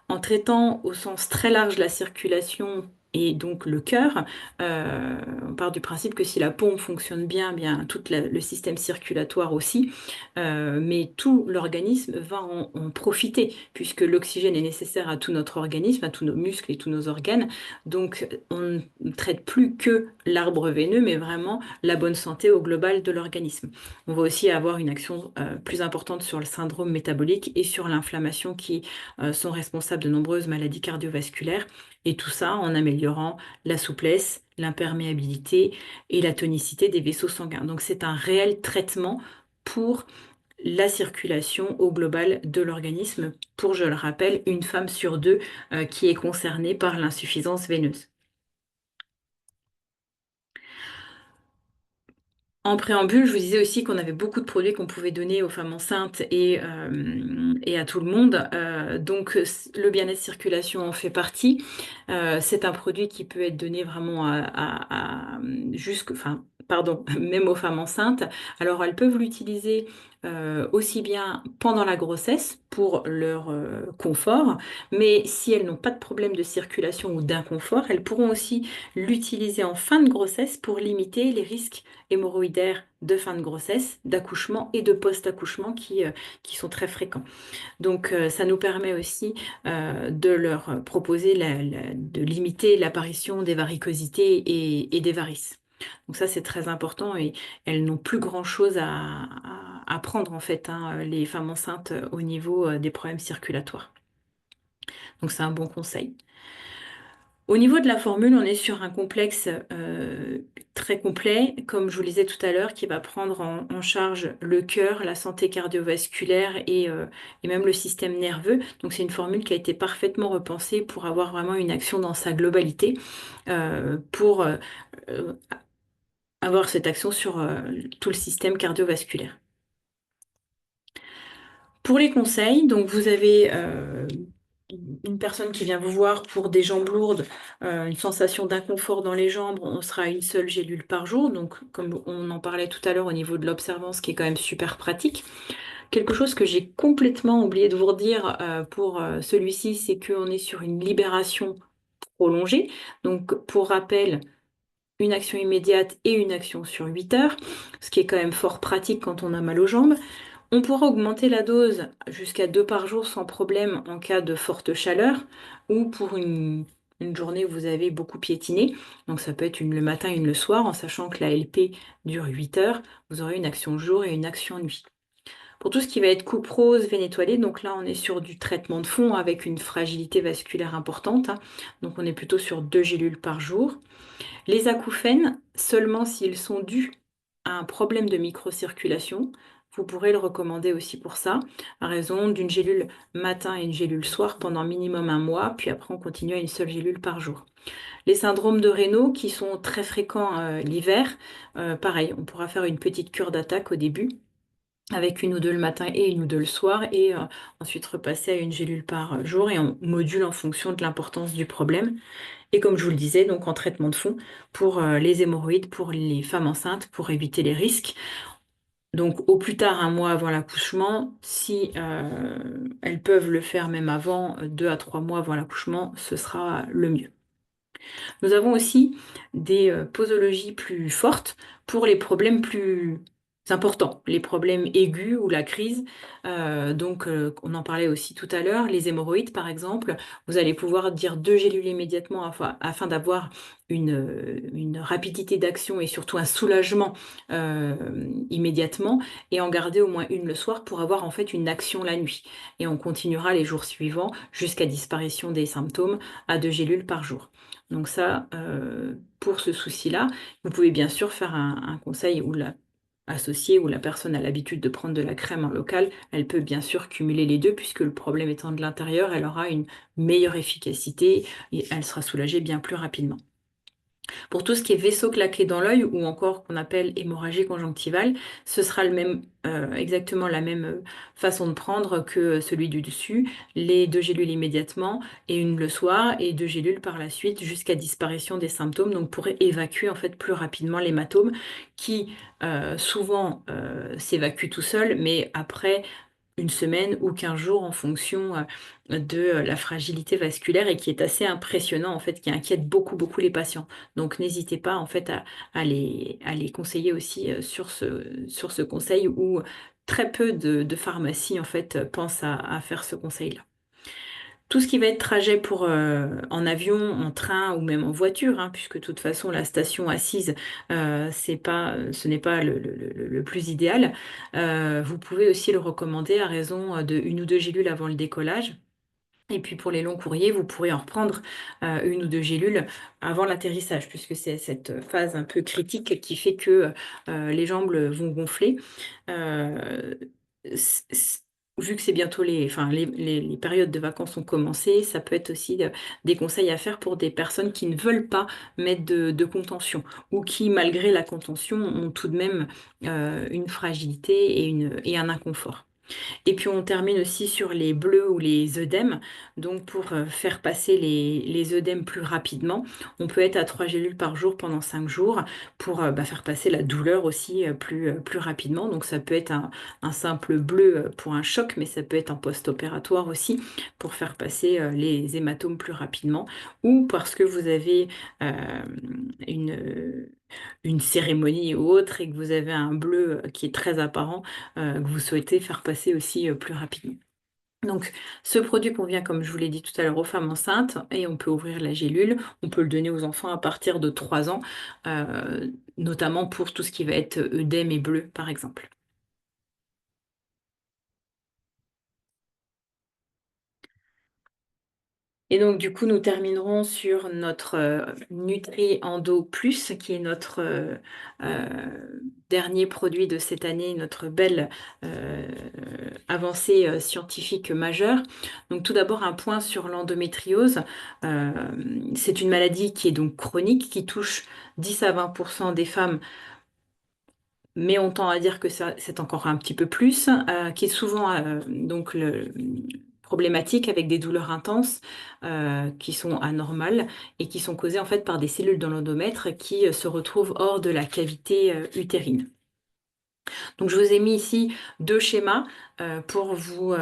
En traitant au sens très large la circulation et donc le cœur, on part du principe que si la pompe fonctionne bien, bien tout le système circulatoire aussi, mais tout l'organisme va en profiter, puisque l'oxygène est nécessaire à tout notre organisme, à tous nos muscles et tous nos organes. Donc on ne traite plus que l'arbre veineux, mais vraiment la bonne santé au global de l'organisme. On va aussi avoir une action plus importante sur le syndrome métabolique et sur l'inflammation qui sont responsables de nombreuses maladies cardiovasculaires. Et tout ça en améliorant la souplesse, l'imperméabilité et la tonicité des vaisseaux sanguins. Donc c'est un réel traitement pour la circulation au global de l'organisme, pour, je le rappelle, une femme sur deux qui est concernée par l'insuffisance veineuse. En préambule, je vous disais aussi qu'on avait beaucoup de produits qu'on pouvait donner aux femmes enceintes et à tout le monde. Donc, le bien-être circulation en fait partie. C'est un produit qui peut être donné vraiment enfin, pardon, même aux femmes enceintes. Alors, elles peuvent l'utiliser aussi bien pendant la grossesse pour leur confort, mais si elles n'ont pas de problème de circulation ou d'inconfort, elles pourront aussi l'utiliser en fin de grossesse pour limiter les risques hémorroïdaires de fin de grossesse, d'accouchement et de post-accouchement qui sont très fréquents. Donc ça nous permet aussi de leur proposer de limiter l'apparition des varicosités et des varices. Donc ça c'est très important et elles n'ont plus grand-chose à prendre en fait, hein, les femmes enceintes au niveau des problèmes circulatoires. Donc c'est un bon conseil. Au niveau de la formule, on est sur un complexe très complet, comme je vous le disais tout à l'heure, qui va prendre en charge le cœur, la santé cardiovasculaire et même le système nerveux. Donc c'est une formule qui a été parfaitement repensée pour avoir vraiment une action dans sa globalité, pour avoir cette action sur tout le système cardiovasculaire. Pour les conseils, donc vous avez une personne qui vient vous voir pour des jambes lourdes, une sensation d'inconfort dans les jambes, on sera à une seule gélule par jour. Donc, comme on en parlait tout à l'heure au niveau de l'observance, qui est quand même super pratique. Quelque chose que j'ai complètement oublié de vous redire pour celui-ci, c'est qu'on est sur une libération prolongée. Donc, pour rappel, une action immédiate et une action sur 8 heures, ce qui est quand même fort pratique quand on a mal aux jambes. On pourra augmenter la dose jusqu'à 2 par jour sans problème en cas de forte chaleur ou pour une journée où vous avez beaucoup piétiné. Donc ça peut être le matin et une le soir, en sachant que la LP dure 8 heures. Vous aurez une action jour et une action nuit. Pour tout ce qui va être coupe rose, veine étoilée, donc là on est sur du traitement de fond avec une fragilité vasculaire importante, hein. Donc on est plutôt sur 2 gélules par jour. Les acouphènes, seulement s'ils sont dus à un problème de microcirculation, vous pourrez le recommander aussi pour ça, à raison d'une gélule matin et une gélule soir pendant minimum 1 mois, puis après on continue à une seule gélule par jour. Les syndromes de Raynaud qui sont très fréquents l'hiver, pareil, on pourra faire une petite cure d'attaque au début, avec 1 ou 2 le matin et 1 ou 2 le soir, et ensuite repasser à une gélule par jour, et on module en fonction de l'importance du problème. Et comme je vous le disais, donc en traitement de fond pour les hémorroïdes, pour les femmes enceintes, pour éviter les risques. Donc au plus tard 1 mois avant l'accouchement, si elles peuvent le faire même avant, 2 à 3 mois avant l'accouchement, ce sera le mieux. Nous avons aussi des posologies plus fortes pour les problèmes plus importants, les problèmes aigus ou la crise. Donc, on en parlait aussi tout à l'heure, les hémorroïdes par exemple. Vous allez pouvoir dire 2 gélules immédiatement afin d'avoir une rapidité d'action et surtout un soulagement immédiatement, et en garder au moins 1 le soir pour avoir en fait une action la nuit. Et on continuera les jours suivants jusqu'à disparition des symptômes à 2 gélules par jour. Donc ça, pour ce souci-là, vous pouvez bien sûr faire un conseil associé où la personne a l'habitude de prendre de la crème en local. Elle peut bien sûr cumuler les deux puisque le problème étant de l'intérieur, elle aura une meilleure efficacité et elle sera soulagée bien plus rapidement. Pour tout ce qui est vaisseau claqué dans l'œil ou encore qu'on appelle hémorragie conjonctivale, ce sera exactement la même façon de prendre que celui du dessus. Les 2 gélules immédiatement et 1 le soir et 2 gélules par la suite jusqu'à disparition des symptômes. Donc pour évacuer en fait plus rapidement l'hématome qui souvent s'évacue tout seul, mais après une semaine ou 15 jours en fonction de la fragilité vasculaire et qui est assez impressionnant en fait, qui inquiète beaucoup beaucoup les patients. Donc n'hésitez pas en fait à les conseiller aussi sur ce conseil où très peu de pharmacies en fait pensent à faire ce conseil-là. Tout ce qui va être trajet pour en avion, en train ou même en voiture, hein, puisque de toute façon la station assise, ce n'est pas le plus idéal. Vous pouvez aussi le recommander à raison de une ou deux gélules avant le décollage. Et puis pour les longs courriers, vous pourrez en reprendre une ou deux gélules avant l'atterrissage, puisque c'est cette phase un peu critique qui fait que les jambes vont gonfler. Euh, c- c- Vu que c'est bientôt les périodes de vacances ont commencé, ça peut être aussi des conseils à faire pour des personnes qui ne veulent pas mettre de contention ou qui, malgré la contention, ont tout de même une fragilité et un inconfort. Et puis on termine aussi sur les bleus ou les œdèmes. Donc pour faire passer les œdèmes plus rapidement, on peut être à 3 gélules par jour pendant 5 jours pour faire passer la douleur aussi plus rapidement. Donc ça peut être un simple bleu pour un choc, mais ça peut être un post-opératoire aussi pour faire passer les hématomes plus rapidement ou parce que vous avez euh, une une cérémonie ou autre et que vous avez un bleu qui est très apparent, que vous souhaitez faire passer aussi plus rapidement. Donc, ce produit convient, comme je vous l'ai dit tout à l'heure, aux femmes enceintes et on peut ouvrir la gélule. On peut le donner aux enfants à partir de 3 ans, notamment pour tout ce qui va être œdème et bleu, par exemple. Et donc, du coup, nous terminerons sur notre Nutri-Endo Plus, qui est notre dernier produit de cette année, notre belle euh, avancée scientifique majeure. Donc, tout d'abord, un point sur l'endométriose. Euh, c'est une maladie qui est donc chronique, qui touche 10 à 20% des femmes, mais on tend à dire que c'est encore un petit peu plus, qui est souvent donc problématique avec des douleurs intenses qui sont anormales et qui sont causées en fait par des cellules dans l'endomètre qui se retrouvent hors de la cavité utérine. Donc je vous ai mis ici deux schémas pour vous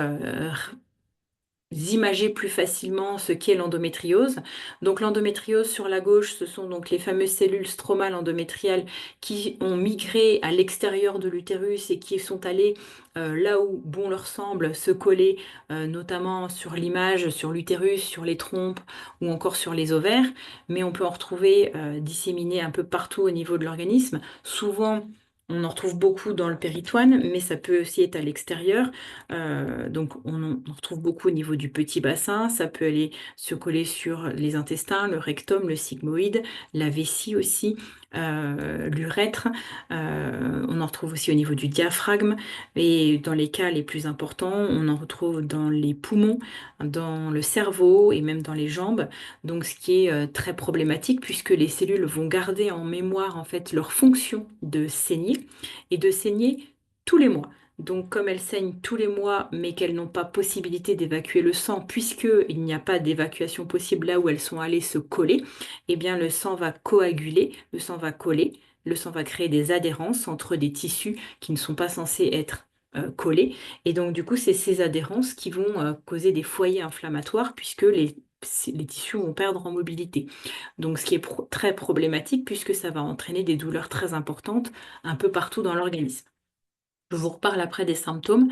imager plus facilement ce qu'est l'endométriose. Donc l'endométriose sur la gauche, ce sont donc les fameuses cellules stromales endométriales qui ont migré à l'extérieur de l'utérus et qui sont allées là où bon leur semble se coller, notamment sur l'image, sur l'utérus, sur les trompes ou encore sur les ovaires. Mais on peut en retrouver disséminées un peu partout au niveau de l'organisme. Souvent, on en retrouve beaucoup dans le péritoine, mais ça peut aussi être à l'extérieur. Donc on en retrouve beaucoup au niveau du petit bassin, ça peut aller se coller sur les intestins, le rectum, le sigmoïde, la vessie aussi, l'urètre. On en retrouve aussi au niveau du diaphragme et dans les cas les plus importants, on en retrouve dans les poumons, dans le cerveau et même dans les jambes. Donc ce qui est très problématique puisque les cellules vont garder en mémoire en fait leur fonction de saigner et de saigner tous les mois. Donc, comme elles saignent tous les mois, mais qu'elles n'ont pas possibilité d'évacuer le sang, puisqu'il n'y a pas d'évacuation possible là où elles sont allées se coller, eh bien, le sang va coaguler, le sang va coller, le sang va créer des adhérences entre des tissus qui ne sont pas censés être collés. Et donc, du coup, c'est ces adhérences qui vont causer des foyers inflammatoires, puisque les tissus vont perdre en mobilité. Donc, ce qui est très problématique, puisque ça va entraîner des douleurs très importantes un peu partout dans l'organisme. Je vous reparle après des symptômes,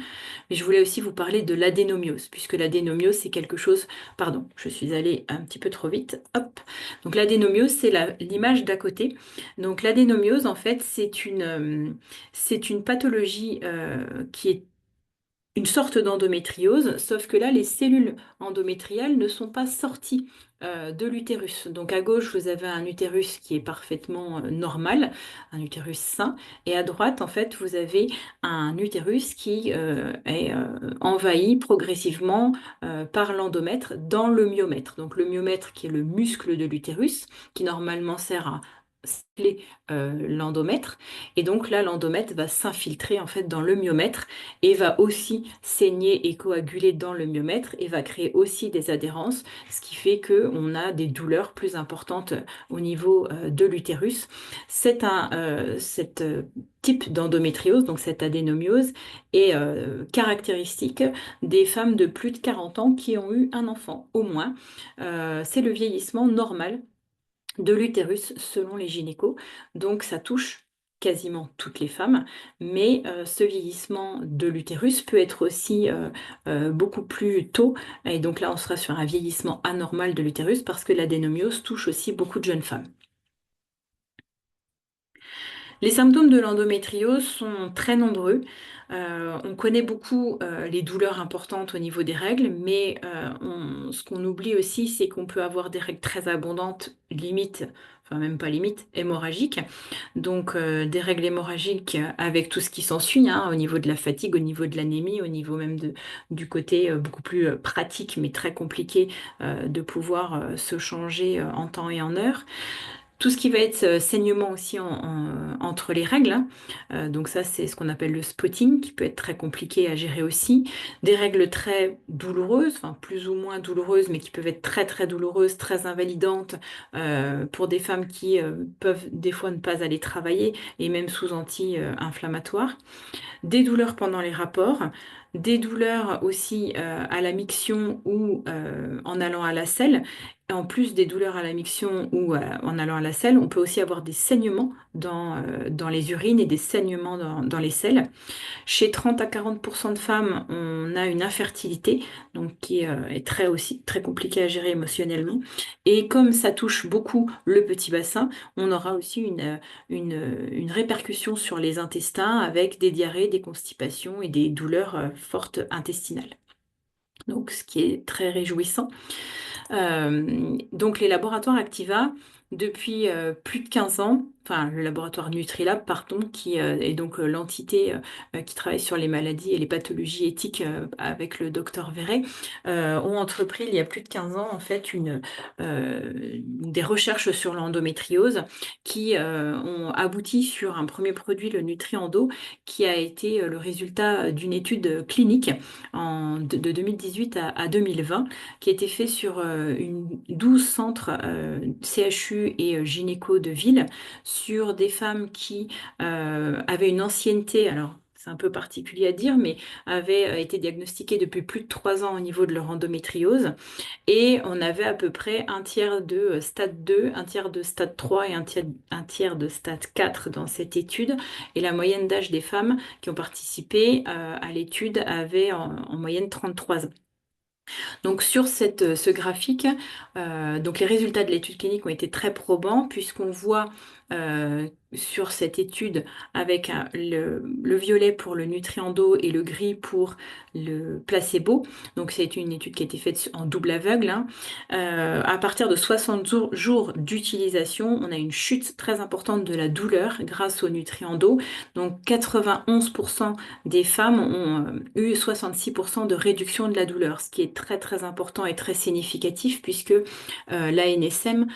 mais je voulais aussi vous parler de l'adénomiose, puisque l'adénomiose, c'est quelque chose... Pardon, je suis allée un petit peu trop vite. Hop. Donc l'adénomiose, c'est l'image d'à côté. Donc l'adénomiose, en fait, c'est une pathologie qui est une sorte d'endométriose, sauf que là, les cellules endométriales ne sont pas sorties de l'utérus. Donc à gauche, vous avez un utérus qui est parfaitement normal, un utérus sain, et à droite, en fait, vous avez un utérus qui est envahi progressivement par l'endomètre dans le myomètre. Donc le myomètre qui est le muscle de l'utérus, qui normalement sert à cibler l'endomètre, et donc là l'endomètre va s'infiltrer en fait dans le myomètre et va aussi saigner et coaguler dans le myomètre et va créer aussi des adhérences, ce qui fait qu'on a des douleurs plus importantes au niveau de l'utérus. Cet type d'endométriose, donc cette adénomiose, est caractéristique des femmes de plus de 40 ans qui ont eu un enfant au moins. C'est le vieillissement normal de l'utérus selon les gynécos. Donc ça touche quasiment toutes les femmes, mais ce vieillissement de l'utérus peut être aussi beaucoup plus tôt, et donc là on sera sur un vieillissement anormal de l'utérus parce que l'adénomiose touche aussi beaucoup de jeunes femmes. Les symptômes de l'endométriose sont très nombreux. On connaît beaucoup les douleurs importantes au niveau des règles, mais ce qu'on oublie aussi, c'est qu'on peut avoir des règles très abondantes, limite, enfin même pas limite, hémorragiques. Donc des règles hémorragiques avec tout ce qui s'ensuit, hein, au niveau de la fatigue, au niveau de l'anémie, au niveau même du côté beaucoup plus pratique, mais très compliqué de pouvoir se changer en temps et en heure. Tout ce qui va être saignement aussi entre les règles, hein. Donc ça, c'est ce qu'on appelle le spotting, qui peut être très compliqué à gérer aussi. Des règles très douloureuses, enfin plus ou moins douloureuses, mais qui peuvent être très très douloureuses, très invalidantes pour des femmes qui peuvent des fois ne pas aller travailler et même sous anti-inflammatoires. Des douleurs pendant les rapports, des douleurs aussi à la miction ou en allant à la selle. En plus des douleurs à la miction ou en allant à la selle, on peut aussi avoir des saignements dans les urines et des saignements dans les selles. Chez 30 à 40% de femmes, on a une infertilité, donc qui est aussi très compliquée à gérer émotionnellement. Et comme ça touche beaucoup le petit bassin, on aura aussi une répercussion sur les intestins avec des diarrhées, des constipations et des douleurs fortes intestinales. Donc, ce qui est très réjouissant. Donc les laboratoires Activa, depuis plus de 15 ans, enfin le laboratoire Nutrilab, pardon, qui est donc l'entité qui travaille sur les maladies et les pathologies éthiques avec le docteur Verret, ont entrepris il y a plus de 15 ans en fait des recherches sur l'endométriose qui ont abouti sur un premier produit, le Nutriendo, qui a été le résultat d'une étude clinique de 2018 à 2020 qui a été fait sur 12 centres CHU et gynéco de ville, sur des femmes qui avaient une ancienneté, alors c'est un peu particulier à dire, mais avaient été diagnostiquées depuis plus de 3 ans au niveau de leur endométriose. Et on avait à peu près un tiers de stade 2, un tiers de stade 3 et un tiers de stade 4 dans cette étude. Et la moyenne d'âge des femmes qui ont participé à l'étude avait en moyenne 33 ans. Donc sur ce graphique, donc les résultats de l'étude clinique ont été très probants puisqu'on voit sur cette étude avec le violet pour le Nutriendo et le gris pour le placebo. Donc c'est une étude qui a été faite en double aveugle, hein. À partir de 60 jours d'utilisation, on a une chute très importante de la douleur grâce au Nutriendo. Donc 91% des femmes ont eu 66% de réduction de la douleur, ce qui est très très important et très significatif puisque l'ANSM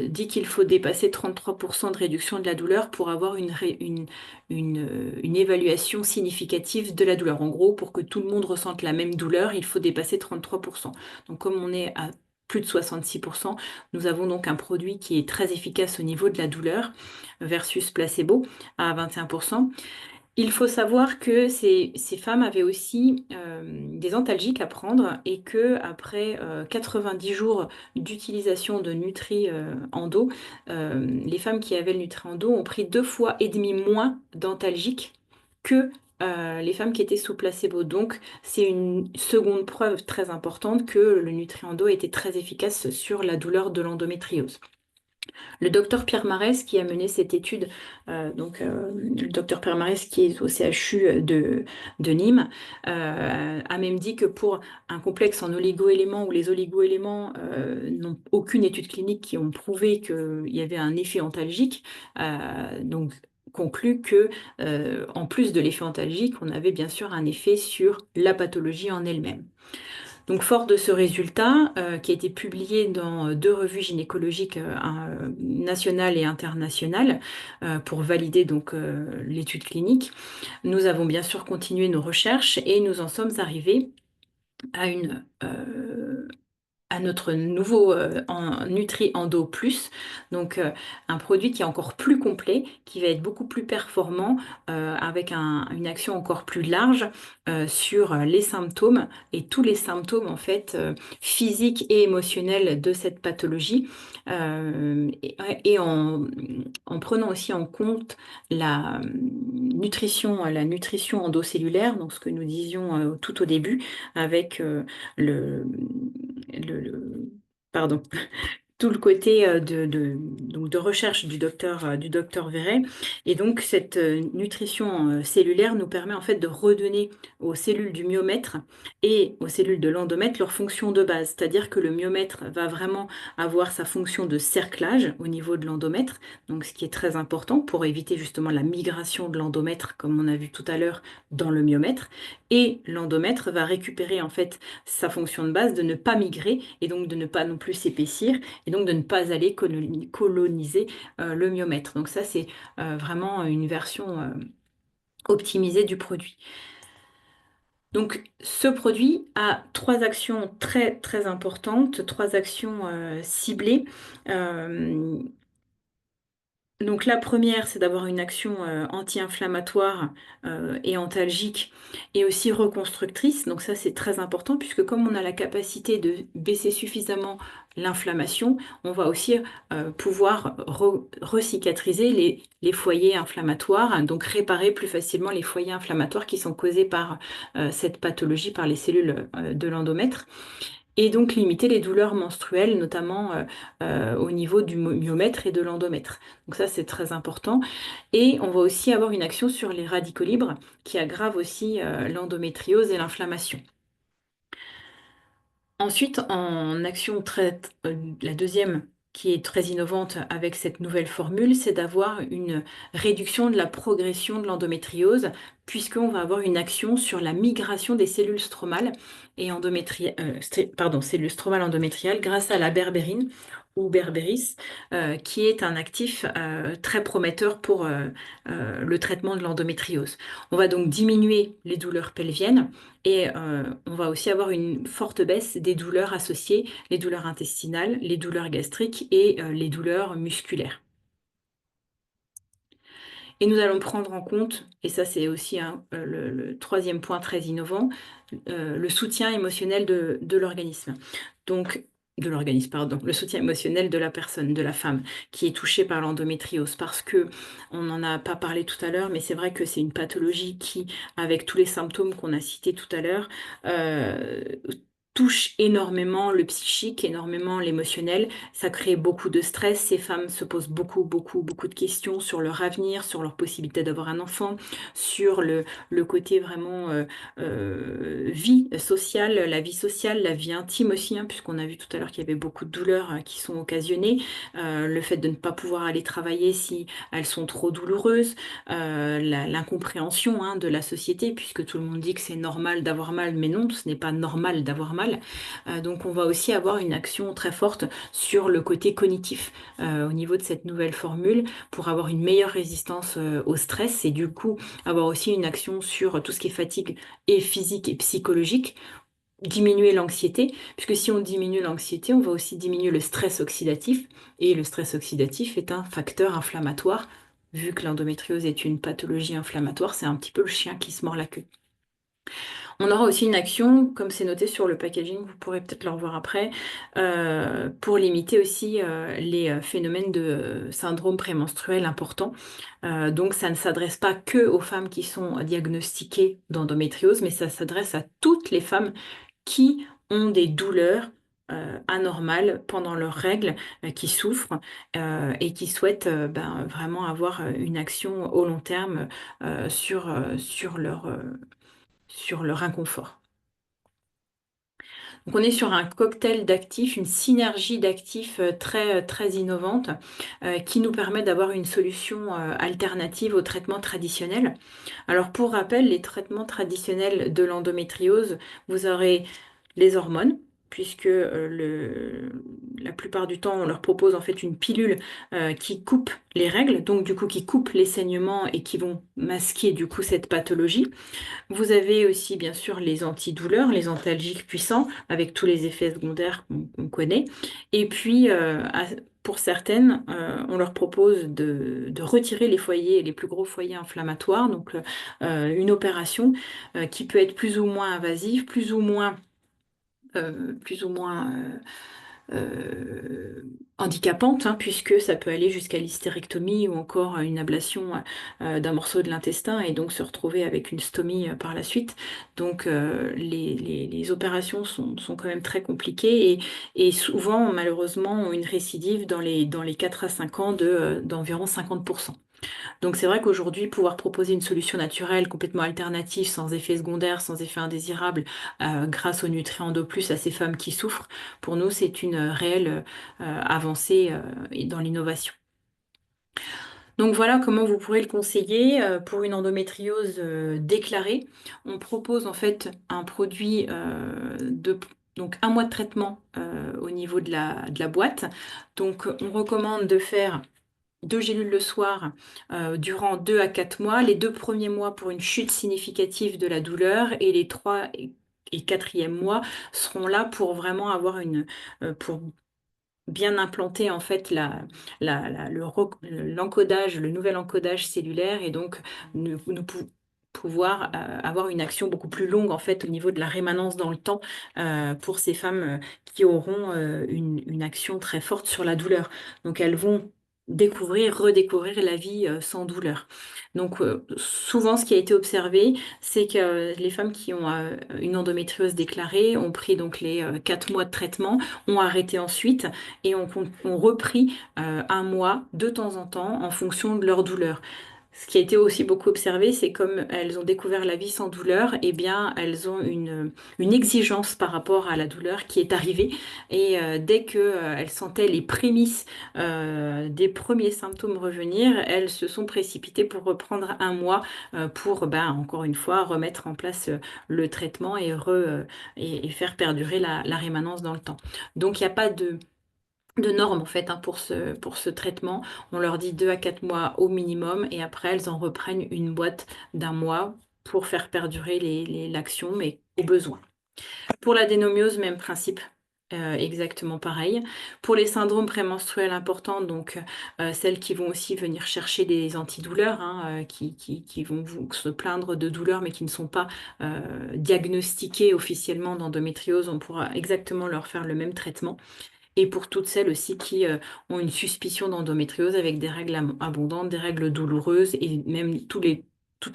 dit qu'il faut dépasser 33% de réduction de la douleur pour avoir une évaluation significative de la douleur. En gros, pour que tout le monde ressente la même douleur, il faut dépasser 33%. Donc comme on est à plus de 66%, nous avons donc un produit qui est très efficace au niveau de la douleur versus placebo à 21%. Il faut savoir que ces femmes avaient aussi des antalgiques à prendre et que après 90 jours d'utilisation de Nutri-Endo, les femmes qui avaient le Nutri-Endo ont pris 2,5 fois moins d'antalgiques que les femmes qui étaient sous placebo. Donc c'est une seconde preuve très importante que le Nutri-Endo était très efficace sur la douleur de l'endométriose. Le docteur Pierre Marès qui a mené cette étude, le docteur Pierre Marès qui est au CHU de Nîmes, a même dit que pour un complexe en oligo-éléments où les oligo-éléments n'ont aucune étude clinique qui ont prouvé qu'il y avait un effet antalgique, donc conclut que en plus de l'effet antalgique, on avait bien sûr un effet sur la pathologie en elle-même. Donc, fort de ce résultat, qui a été publié dans 2 revues gynécologiques nationales et internationales pour valider donc l'étude clinique, nous avons bien sûr continué nos recherches et nous en sommes arrivés à à notre nouveau Nutri Endo Plus, donc un produit qui est encore plus complet, qui va être beaucoup plus performant, avec une action encore plus large sur les symptômes et tous les symptômes en fait physiques et émotionnels de cette pathologie, et en prenant aussi en compte la nutrition endocellulaire, donc ce que nous disions tout au début avec le, pardon, tout le côté donc de recherche du docteur Verret. Et donc, cette nutrition cellulaire nous permet en fait de redonner aux cellules du myomètre et aux cellules de l'endomètre leur fonction de base. C'est-à-dire que le myomètre va vraiment avoir sa fonction de cerclage au niveau de l'endomètre, donc ce qui est très important pour éviter justement la migration de l'endomètre, comme on a vu tout à l'heure, dans le myomètre. Et l'endomètre va récupérer en fait sa fonction de base de ne pas migrer et donc de ne pas non plus s'épaissir et donc de ne pas aller coloniser le myomètre. Donc ça, c'est vraiment une version optimisée du produit. Donc ce produit a 3 actions très très importantes, 3 actions ciblées. Euh, donc la première, c'est d'avoir une action anti-inflammatoire et antalgique et aussi reconstructrice. Donc ça, c'est très important puisque comme on a la capacité de baisser suffisamment l'inflammation, on va aussi pouvoir recicatriser les foyers inflammatoires, hein, donc réparer plus facilement les foyers inflammatoires qui sont causés par cette pathologie, par les cellules de l'endomètre. Et donc limiter les douleurs menstruelles, notamment au niveau du myomètre et de l'endomètre. Donc ça, c'est très important. Et on va aussi avoir une action sur les radicaux libres qui aggravent aussi l'endométriose et l'inflammation. Ensuite, en action la deuxième qui est très innovante avec cette nouvelle formule, c'est d'avoir une réduction de la progression de l'endométriose, puisqu'on va avoir une action sur la migration des cellules stromales et cellules stromales endométriales grâce à la berbérine ou berberis, qui est un actif très prometteur pour le traitement de l'endométriose. On va donc diminuer les douleurs pelviennes et on va aussi avoir une forte baisse des douleurs associées, les douleurs intestinales, les douleurs gastriques et les douleurs musculaires. Et nous allons prendre en compte, et ça c'est aussi le troisième point très innovant, le soutien émotionnel de l'organisme. Donc, pardon, le soutien émotionnel de la personne, de la femme qui est touchée par l'endométriose. Parce que on n'en a pas parlé tout à l'heure, mais c'est vrai que c'est une pathologie qui, avec tous les symptômes qu'on a cités tout à l'heure, touche énormément le psychique, énormément l'émotionnel. Ça crée beaucoup de stress. Ces femmes se posent beaucoup de questions sur leur avenir, sur leur possibilité d'avoir un enfant, sur le côté vraiment vie sociale, la vie intime aussi, hein, puisqu'on a vu tout à l'heure qu'il y avait beaucoup de douleurs qui sont occasionnées. Le fait de ne pas pouvoir aller travailler si elles sont trop douloureuses, l'incompréhension hein, de la société, puisque tout le monde dit que c'est normal d'avoir mal, mais non, ce n'est pas normal d'avoir mal. Donc on va aussi avoir une action très forte sur le côté cognitif au niveau de cette nouvelle formule pour avoir une meilleure résistance au stress et du coup avoir aussi une action sur tout ce qui est fatigue et physique et psychologique, diminuer l'anxiété, puisque si on diminue l'anxiété, on va aussi diminuer le stress oxydatif et le stress oxydatif est un facteur inflammatoire. Vu que l'endométriose est une pathologie inflammatoire, c'est un petit peu le chien qui se mord la queue. On aura aussi une action, comme c'est noté sur le packaging, vous pourrez peut-être le revoir après, pour limiter aussi les phénomènes de syndrome prémenstruel importants. Donc ça ne s'adresse pas que aux femmes qui sont diagnostiquées d'endométriose, mais ça s'adresse à toutes les femmes qui ont des douleurs anormales pendant leurs règles, qui souffrent et qui souhaitent vraiment avoir une action au long terme sur leur inconfort. Donc on est sur un cocktail d'actifs, une synergie d'actifs très innovante qui nous permet d'avoir une solution alternative aux traitements traditionnels. Alors pour rappel, les traitements traditionnels de l'endométriose, vous aurez les hormones, puisque la plupart du temps, on leur propose en fait une pilule qui coupe les règles, donc du coup qui coupe les saignements et qui vont masquer du coup cette pathologie. Vous avez aussi bien sûr les antidouleurs, les antalgiques puissants, avec tous les effets secondaires qu'on connaît. Et puis, pour certaines, on leur propose de retirer les foyers, les plus gros foyers inflammatoires, donc une opération qui peut être plus ou moins invasive, plus ou moins handicapante, hein, puisque ça peut aller jusqu'à l'hystérectomie ou encore une ablation d'un morceau de l'intestin et donc se retrouver avec une stomie par la suite. Donc les opérations sont quand même très compliquées et souvent malheureusement ont une récidive dans les 4 à 5 ans d'environ 50%. Donc c'est vrai qu'aujourd'hui, pouvoir proposer une solution naturelle complètement alternative, sans effet secondaire, sans effet indésirable, grâce aux nutriments d'eau plus à ces femmes qui souffrent, pour nous, c'est une réelle avancée et dans l'innovation. Donc voilà comment vous pourrez le conseiller pour une endométriose déclarée. On propose en fait un produit donc un mois de traitement au niveau de la boîte. Donc on recommande de faire 2 gélules le soir durant 2 à 4 mois, les 2 premiers mois pour une chute significative de la douleur et les 3 et 4e mois seront là pour vraiment avoir pour bien implanter en fait l'encodage, le nouvel encodage cellulaire et donc pouvoir avoir une action beaucoup plus longue en fait au niveau de la rémanence dans le temps pour ces femmes qui auront une action très forte sur la douleur. Donc elles vont redécouvrir la vie sans douleur. Donc souvent ce qui a été observé, c'est que les femmes qui ont une endométriose déclarée ont pris donc les 4 mois de traitement, ont arrêté ensuite et ont repris un mois de temps en temps en fonction de leur douleur. Ce qui a été aussi beaucoup observé, c'est comme elles ont découvert la vie sans douleur, eh bien, elles ont une exigence par rapport à la douleur qui est arrivée. Et dès qu'elles sentaient les prémices des premiers symptômes revenir, elles se sont précipitées pour reprendre un mois pour, ben, encore une fois, remettre en place le traitement et faire perdurer la rémanence dans le temps. Donc, il n'y a pas de normes en fait hein, pour ce traitement. On leur dit 2 à 4 mois au minimum et après elles en reprennent une boîte d'un mois pour faire perdurer l'action, mais au besoin. Pour la dénomiose, même principe. Exactement pareil. Pour les syndromes prémenstruels importants, donc celles qui vont aussi venir chercher des antidouleurs, hein, qui vont se plaindre de douleurs mais qui ne sont pas diagnostiquées officiellement d'endométriose, on pourra exactement leur faire le même traitement. Et pour toutes celles aussi qui ont une suspicion d'endométriose avec des règles abondantes, des règles douloureuses et même toutes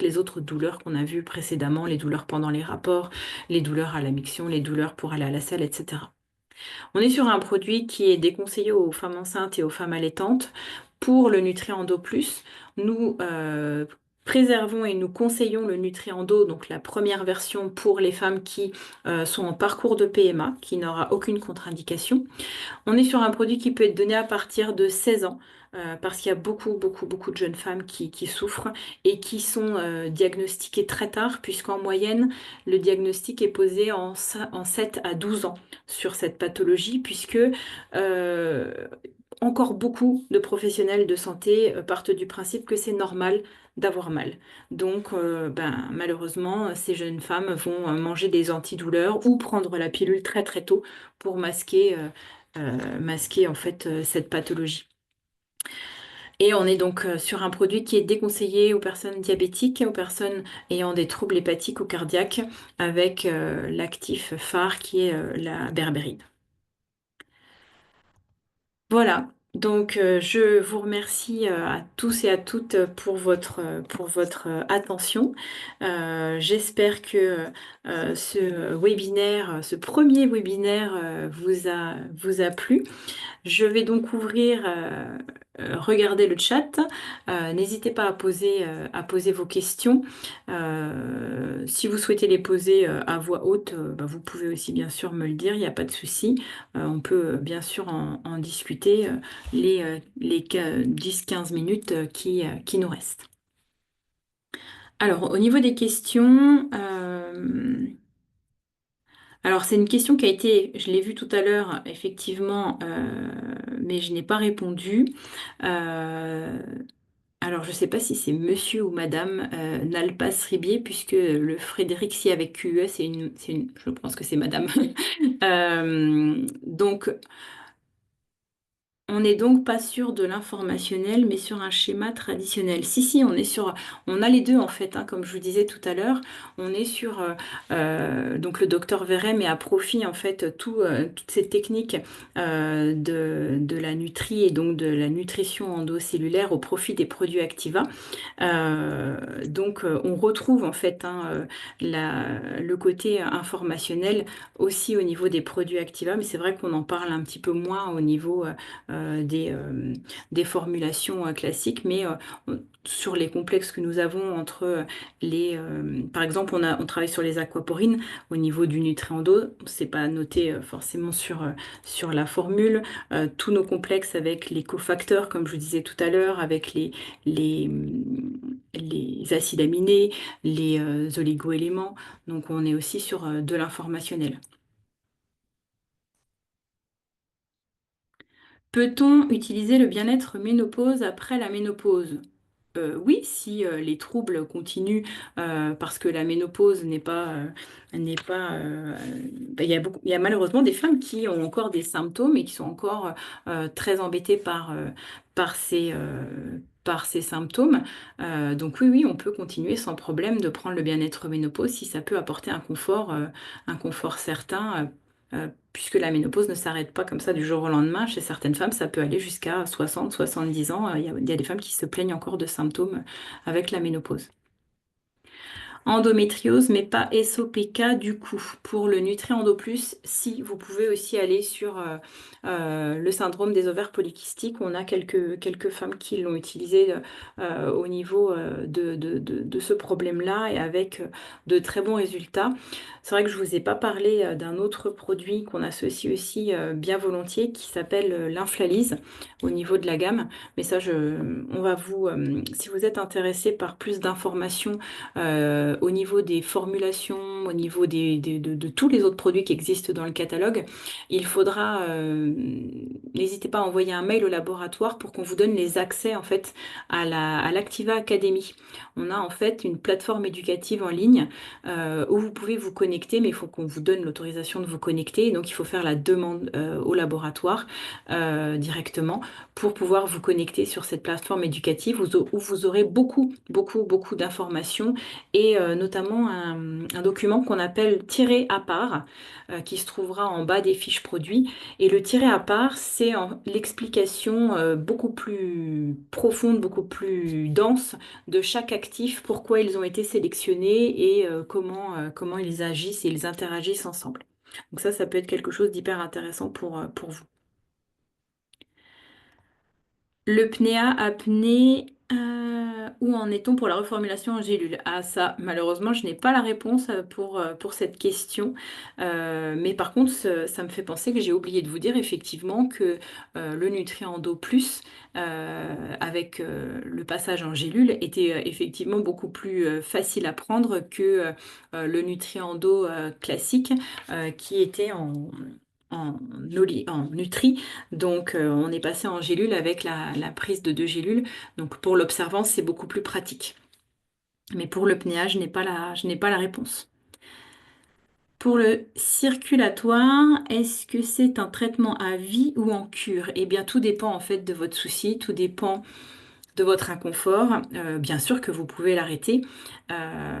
les autres douleurs qu'on a vues précédemment, les douleurs pendant les rapports, les douleurs à la miction, les douleurs pour aller à la selle, etc. On est sur un produit qui est déconseillé aux femmes enceintes et aux femmes allaitantes. Pour le nutrient d'eau plus, nous préservons et nous conseillons le nutrient d'eau, donc la première version pour les femmes qui sont en parcours de PMA, qui n'aura aucune contre-indication. On est sur un produit qui peut être donné à partir de 16 ans. Parce qu'il y a beaucoup de jeunes femmes qui souffrent et qui sont diagnostiquées très tard, puisqu'en moyenne, le diagnostic est posé en 7 à 12 ans sur cette pathologie, puisque euh, encore beaucoup de professionnels de santé partent du principe que c'est normal d'avoir mal. Donc, ben, malheureusement, ces jeunes femmes vont manger des antidouleurs ou prendre la pilule très très tôt pour masquer en fait cette pathologie. Et on est donc sur un produit qui est déconseillé aux personnes diabétiques, aux personnes ayant des troubles hépatiques ou cardiaques, avec l'actif phare qui est la berbérine. Voilà, donc je vous remercie à tous et à toutes pour votre attention. J'espère que ce webinaire, ce premier webinaire vous a plu. Je vais donc ouvrir, regarder le chat. N'hésitez pas à poser vos questions. Si vous souhaitez les poser à voix haute, bah, vous pouvez aussi bien sûr me le dire, il n'y a pas de souci. On peut bien sûr en discuter les 10-15 minutes qui nous restent. Alors, au niveau des questions, Alors, c'est une question qui a été, je l'ai vue tout à l'heure, effectivement, mais je n'ai pas répondu. Euh, alors, je ne sais pas si c'est monsieur ou madame Nalpas Ribier, puisque le Frédéric, si avec QE, je pense que c'est madame. Donc, on n'est donc pas sur de l'informationnel, mais sur un schéma traditionnel. Si, on a les deux en fait, hein, comme je vous disais tout à l'heure. On est sur, donc le docteur Verret met à profit en fait toutes ces techniques de la nutrie et donc de la nutrition endocellulaire au profit des produits Activa. On retrouve en fait le côté informationnel aussi au niveau des produits Activa, mais c'est vrai qu'on en parle un petit peu moins au niveau des formulations classiques, mais sur les complexes que nous avons entre par exemple, on travaille sur les aquaporines au niveau du nutrient d'eau, c'est pas noté forcément sur la formule. Tous nos complexes avec les cofacteurs, comme je vous disais tout à l'heure, avec les acides aminés, les oligoéléments. Donc on est aussi sur de l'informationnel. Peut-on utiliser le bien-être ménopause après la ménopause? Oui, si les troubles continuent parce que la ménopause il y a malheureusement des femmes qui ont encore des symptômes et qui sont encore très embêtées par ces symptômes. Donc oui, oui, on peut continuer sans problème de prendre le bien-être ménopause si ça peut apporter un confort certain. Puisque la ménopause ne s'arrête pas comme ça du jour au lendemain. Chez certaines femmes, ça peut aller jusqu'à 60, 70 ans. Il y a des femmes qui se plaignent encore de symptômes avec la ménopause. Endométriose, mais pas SOPK du coup. Pour le Nutri-Endo Plus, si vous pouvez aussi aller sur le syndrome des ovaires polykystiques. On a quelques femmes qui l'ont utilisé au niveau de ce problème-là et avec de très bons résultats. C'est vrai que je ne vous ai pas parlé d'un autre produit qu'on associe aussi bien volontiers qui s'appelle l'Inflalise au niveau de la gamme. Mais ça, si vous êtes intéressé par plus d'informations, au niveau des formulations, au niveau de tous les autres produits qui existent dans le catalogue, il faudra, n'hésitez pas à envoyer un mail au laboratoire pour qu'on vous donne les accès en fait à l'Activa Academy. On a en fait une plateforme éducative en ligne où vous pouvez vous connecter, mais il faut qu'on vous donne l'autorisation de vous connecter. Et donc il faut faire la demande au laboratoire directement pour pouvoir vous connecter sur cette plateforme éducative où vous aurez beaucoup, beaucoup, beaucoup d'informations et notamment un document qu'on appelle tiré à part qui se trouvera en bas des fiches produits. Et le tiré à part, c'est l'explication beaucoup plus profonde, beaucoup plus dense de chaque actif, pourquoi ils ont été sélectionnés et comment ils agissent et ils interagissent ensemble. Donc ça peut être quelque chose d'hyper intéressant pour vous. Le pnéa apnée, où en est-on pour la reformulation en gélule? Ah ça, malheureusement, je n'ai pas la réponse pour cette question. Mais par contre, ça me fait penser que j'ai oublié de vous dire effectivement que le nutrient d'eau plus, avec le passage en gélule, était effectivement beaucoup plus facile à prendre que le nutrient d'eau classique qui était en nutri. Donc, on est passé en gélule avec la prise de 2 gélules. Donc, pour l'observance, c'est beaucoup plus pratique. Mais pour le PNEA, je n'ai pas la réponse. Pour le circulatoire, est-ce que c'est un traitement à vie ou en cure? Eh bien, tout dépend en fait de votre souci, tout dépend de votre inconfort. Bien sûr que vous pouvez l'arrêter. Euh,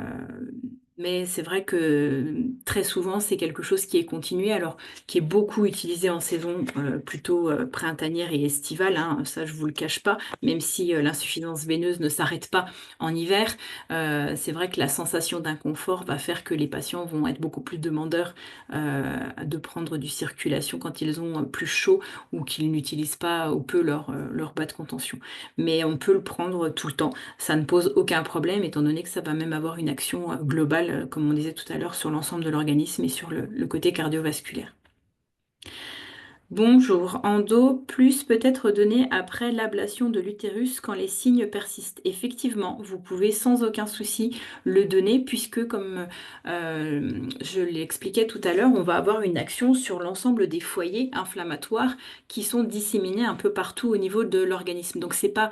mais c'est vrai que très souvent, c'est quelque chose qui est continué, alors qui est beaucoup utilisé en saison plutôt printanière et estivale, hein, ça je vous le cache pas, même si l'insuffisance veineuse ne s'arrête pas en hiver. C'est vrai que la sensation d'inconfort va faire que les patients vont être beaucoup plus demandeurs de prendre du circulation quand ils ont plus chaud ou qu'ils n'utilisent pas ou peu leur bas de contention. Mais on peut le prendre tout le temps. Ça ne pose aucun problème, étant donné que ça va même avoir une action globale, comme on disait tout à l'heure, sur l'ensemble de l'organisme et sur le côté cardiovasculaire. Bonjour, endo plus peut être donné après l'ablation de l'utérus quand les signes persistent. Effectivement, vous pouvez sans aucun souci le donner puisque, comme je l'expliquais tout à l'heure, on va avoir une action sur l'ensemble des foyers inflammatoires qui sont disséminés un peu partout au niveau de l'organisme. Donc c'est pas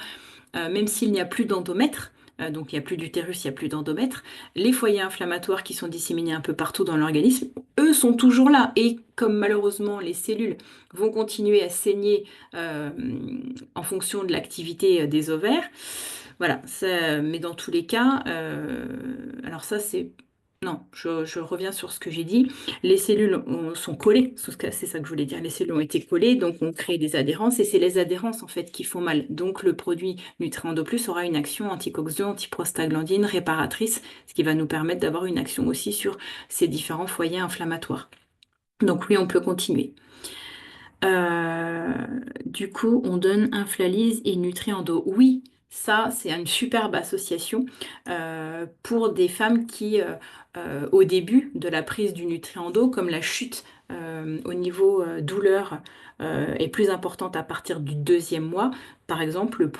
même s'il n'y a plus d'endomètre, donc il n'y a plus d'utérus, il n'y a plus d'endomètre, les foyers inflammatoires qui sont disséminés un peu partout dans l'organisme, eux sont toujours là. Et comme malheureusement les cellules vont continuer à saigner euh, en fonction de l'activité des ovaires, voilà, mais dans tous les cas, alors ça c'est... Non, je reviens sur ce que j'ai dit. Les cellules sont collées, c'est ça que je voulais dire. Les cellules ont été collées, donc on crée des adhérences et c'est les adhérences en fait qui font mal. Donc le produit Nutrient Plus aura une action anticoxon, antiprostaglandine, réparatrice, ce qui va nous permettre d'avoir une action aussi sur ces différents foyers inflammatoires. Donc oui, on peut continuer. Euh, du coup, on donne Inflalise et Nutrient d'eau. Oui, ça, c'est une superbe association pour des femmes qui, au début de la prise du nutrient d'eau, comme la chute au niveau douleur est plus importante à partir du deuxième mois. Par exemple,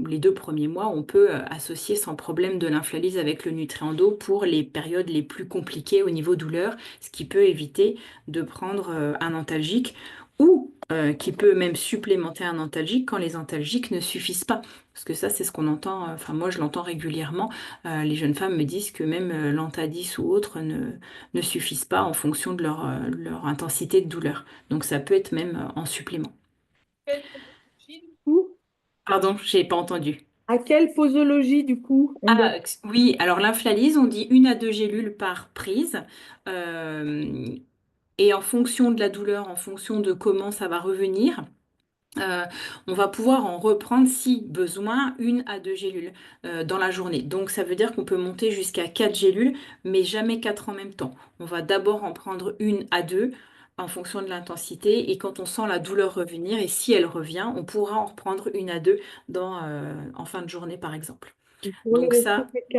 les 2 premiers mois, on peut associer sans problème de l'inflalise avec le nutrient d'eau pour les périodes les plus compliquées au niveau douleur, ce qui peut éviter de prendre un antalgique ou qui peut même supplémenter un antalgique quand les antalgiques ne suffisent pas. Parce que ça, c'est ce qu'on entend, enfin moi je l'entends régulièrement, les jeunes femmes me disent que même l'Antadis ou autre ne suffisent pas en fonction de leur intensité de douleur. Donc ça peut être même en supplément. Quelle posologie, du coup? Pardon, j'ai pas entendu. À quelle posologie, du coup, on donne? Oui, alors l'inflalise, on dit 1 à 2 gélules par prise. Euh, et en fonction de la douleur, en fonction de comment ça va revenir, euh, on va pouvoir en reprendre si besoin 1 à 2 gélules dans la journée. Donc ça veut dire qu'on peut monter jusqu'à 4 gélules, mais jamais 4 en même temps. On va d'abord en prendre 1 à 2 en fonction de l'intensité et quand on sent la douleur revenir et si elle revient, on pourra en reprendre 1 à 2 en fin de journée par exemple. Et pour le Donc ça, SEPK,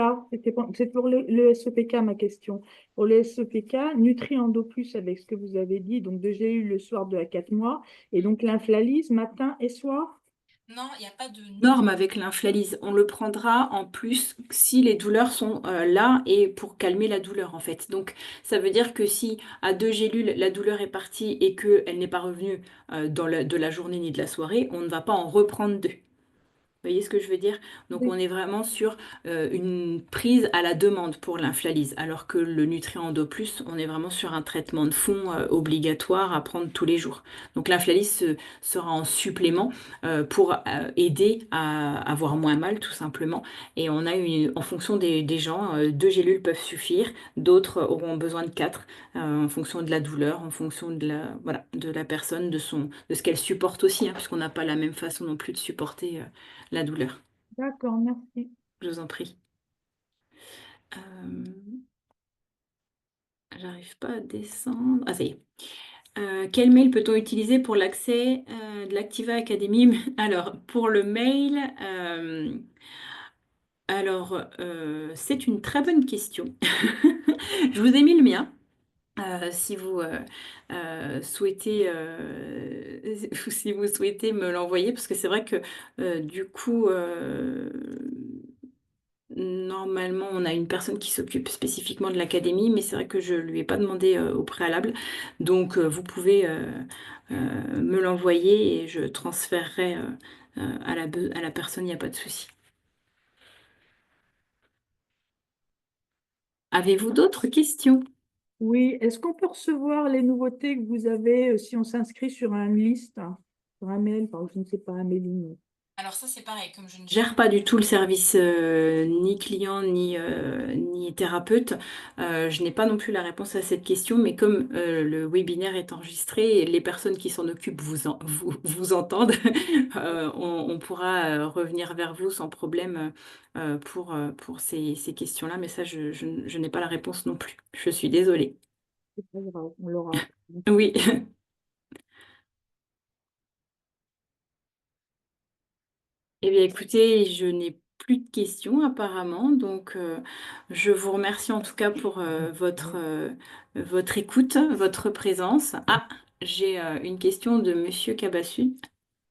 c'est pour le SEPK ma question. Pour le SEPK, Nutrient d'eau plus avec ce que vous avez dit, donc de gélules le soir de à 4 mois, et donc l'inflalise matin et soir. non, il n'y a pas de norme avec l'inflalise. On le prendra en plus si les douleurs sont là et pour calmer la douleur en fait. Donc ça veut dire que si à 2 gélules la douleur est partie et qu'elle n'est pas revenue de la journée ni de la soirée, on ne va pas en reprendre 2. Vous voyez ce que je veux dire? Donc on est vraiment sur une prise à la demande pour l'inflalise, alors que le nutrient d'eau plus, on est vraiment sur un traitement de fond obligatoire à prendre tous les jours. Donc l'inflalise sera en supplément pour aider à avoir moins mal tout simplement. Et on a en fonction des gens, 2 gélules peuvent suffire, d'autres auront besoin de 4 en fonction de la douleur, en fonction de voilà, de la personne, de ce qu'elle supporte aussi, hein, puisqu'on n'a pas la même façon non plus de supporter la douleur. D'accord, merci. Je vous en prie. Euh, J'arrive pas à descendre. Ah, ça y est. Quel mail peut-on utiliser pour l'accès de l'Activa Academy? Alors, pour le mail, c'est une très bonne question. Je vous ai mis le mien. Si vous souhaitez, si vous souhaitez me l'envoyer, parce que c'est vrai que du coup, normalement, on a une personne qui s'occupe spécifiquement de l'académie, mais c'est vrai que je ne lui ai pas demandé au préalable. Donc, vous pouvez me l'envoyer et je transférerai à la personne, il n'y a pas de souci. Avez-vous d'autres questions? Oui, est-ce qu'on peut recevoir les nouveautés que vous avez si on s'inscrit sur une liste, sur un mail, par exemple, je ne sais pas, un mailing? Alors ça c'est pareil, comme je ne gère pas du tout le service ni client ni thérapeute, je n'ai pas non plus la réponse à cette question, mais comme le webinaire est enregistré, les personnes qui s'en occupent vous entendent, on pourra revenir vers vous sans problème pour ces questions-là, mais ça je n'ai pas la réponse non plus. Je suis désolée. C'est pas grave, on l'aura. Oui. Eh bien, écoutez, je n'ai plus de questions apparemment, donc je vous remercie en tout cas pour votre écoute, votre présence. Ah, j'ai une question de Monsieur Cabassu.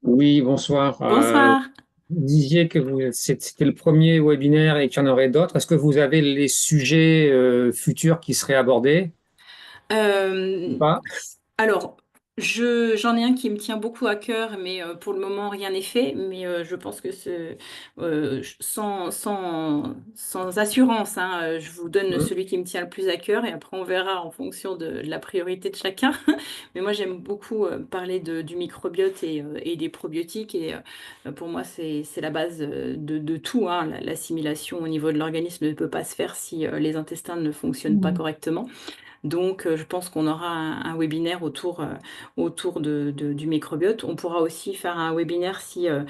Oui, bonsoir. Bonsoir. Vous disiez que c'était le premier webinaire et qu'il y en aurait d'autres. Est-ce que vous avez les sujets futurs qui seraient abordés ou Euh, pas? Alors, j'en ai un qui me tient beaucoup à cœur, mais pour le moment, rien n'est fait. Mais je pense que sans assurance, hein, je vous donne Hmm. celui qui me tient le plus à cœur et après, on verra en fonction de la priorité de chacun. Mais moi, j'aime beaucoup parler du microbiote et des probiotiques. Et pour moi, c'est la base de tout, hein. L'assimilation au niveau de l'organisme ne peut pas se faire si les intestins ne fonctionnent pas Mhm. correctement. Donc, je pense qu'on aura un webinaire autour du microbiote. On pourra aussi faire un webinaire si euh,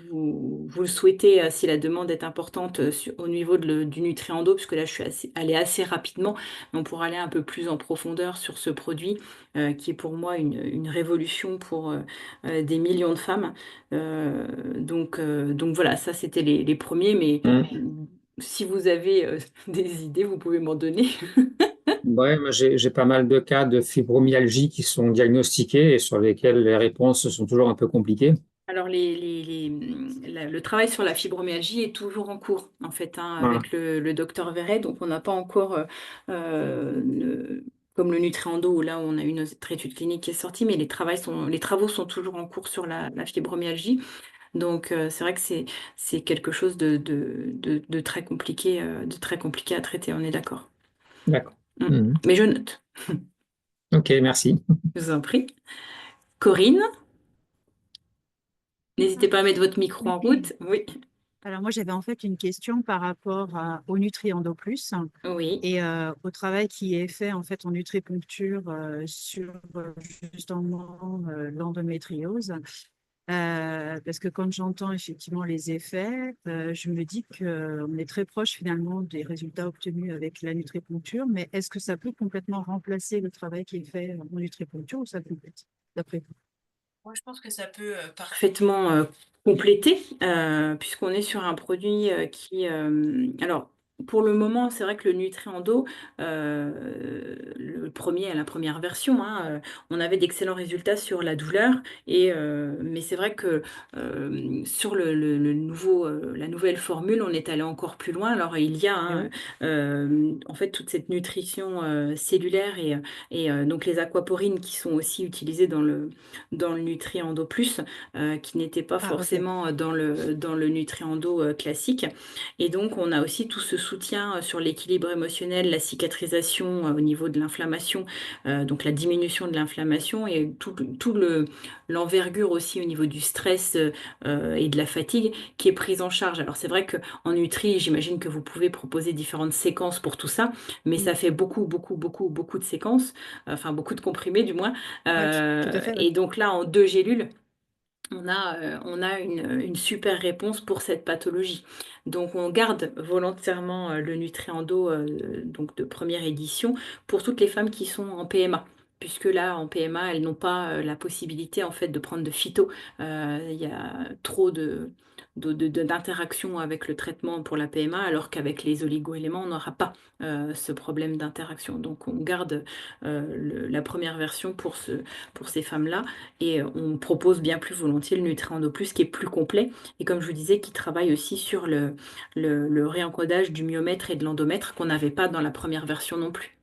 vous le souhaitez, si la demande est importante au niveau du nutrient d'eau, puisque là, je suis allée assez rapidement, mais on pourra aller un peu plus en profondeur sur ce produit qui est pour moi une révolution pour des millions de femmes. Donc voilà, ça, c'était les premiers, mais Hmm. si vous avez des idées, vous pouvez m'en donner. Ouais, moi, j'ai pas mal de cas de fibromyalgie qui sont diagnostiqués et sur lesquels les réponses sont toujours un peu compliquées. Alors, le travail sur la fibromyalgie est toujours en cours, en fait, hein, Ah, avec le docteur Verret. Donc, on n'a pas encore, comme le Nutriendo, là où on a eu notre étude clinique qui est sortie, mais les travaux sont toujours en cours sur la fibromyalgie. Donc, c'est vrai que c'est quelque chose de très compliqué à traiter, on est d'accord. d'accord. Mm. Hmm. Mais je note, Ok, merci. je vous en prie. Corinne, n'hésitez Bonsoir. pas à mettre votre micro en route. Oui, Alors moi j'avais en fait une question par rapport au nutriments d'eau plus oui. et au travail qui est fait en fait en nutripuncture sur justement l'endométriose. Parce que quand j'entends effectivement les effets, je me dis qu'on est très proche finalement des résultats obtenus avec la nutripuncture, mais est-ce que ça peut complètement remplacer le travail qui est fait en nutripuncture ou ça complète, d'après vous? Moi, je pense que ça peut parfaitement compléter, puisqu'on est sur un produit alors, pour le moment, c'est vrai que le Nutriendo, la première version, hein, on avait d'excellents résultats sur la douleur, mais c'est vrai que sur la nouvelle formule, on est allé encore plus loin. Alors, il y a Eh hein, oui. en fait toute cette nutrition cellulaire et donc les aquaporines qui sont aussi utilisées dans le Nutriendo Plus, qui n'était pas Ah ok. forcément dans le Nutriendo classique. Et donc, on a aussi tout ce soutien sur l'équilibre émotionnel, la cicatrisation au niveau de l'inflammation, donc la diminution de l'inflammation et l'envergure aussi au niveau du stress et de la fatigue qui est prise en charge. Alors, c'est vrai qu'en Nutri, j'imagine que vous pouvez proposer différentes séquences pour tout ça, mais Mm. ça fait beaucoup, beaucoup, beaucoup, beaucoup de séquences, enfin beaucoup de comprimés du moins. Oui, tout à fait, oui. Et donc là, en 2 gélules, on a une super réponse pour cette pathologie. Donc on garde volontairement le Nutriendo donc de première édition pour toutes les femmes qui sont en PMA. Puisque là, en PMA, elles n'ont pas la possibilité en fait de prendre de phyto. Il y a trop d'interactions avec le traitement pour la PMA, alors qu'avec les oligo-éléments, on n'aura pas ce problème d'interaction. Donc on garde la première version pour ces femmes-là. Et on propose bien plus volontiers le Nutriendo Plus qui est plus complet et comme je vous disais, qui travaille aussi sur le réencodage du myomètre et de l'endomètre qu'on n'avait pas dans la première version non plus.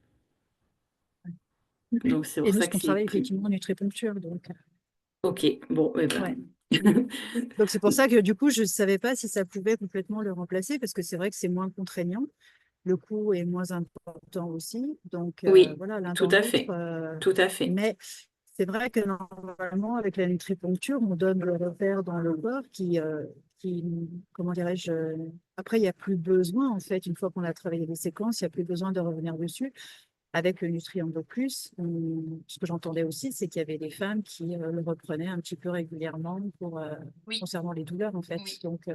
Donc c'est Et pour nous, ça ce que qu'on c'est travaille plus. effectivement en nutripuncture, donc Ok, bon, eh ouais. ben. Donc c'est pour ça que du coup, je ne savais pas si ça pouvait complètement le remplacer, parce que c'est vrai que c'est moins contraignant, le coût est moins important aussi, donc Oui, voilà, l'un tout dans à l'autre. fait, tout à fait. Mais c'est vrai que normalement, avec la nutripuncture, on donne le repère dans le corps qui comment dirais-je, après, il n'y a plus besoin, en fait, une fois qu'on a travaillé les séquences, il n'y a plus besoin de revenir dessus. Avec le Nutrient Plus, ce que j'entendais aussi, c'est qu'il y avait des femmes qui le reprenaient un petit peu régulièrement Oui, concernant les douleurs, en fait. oui, Donc,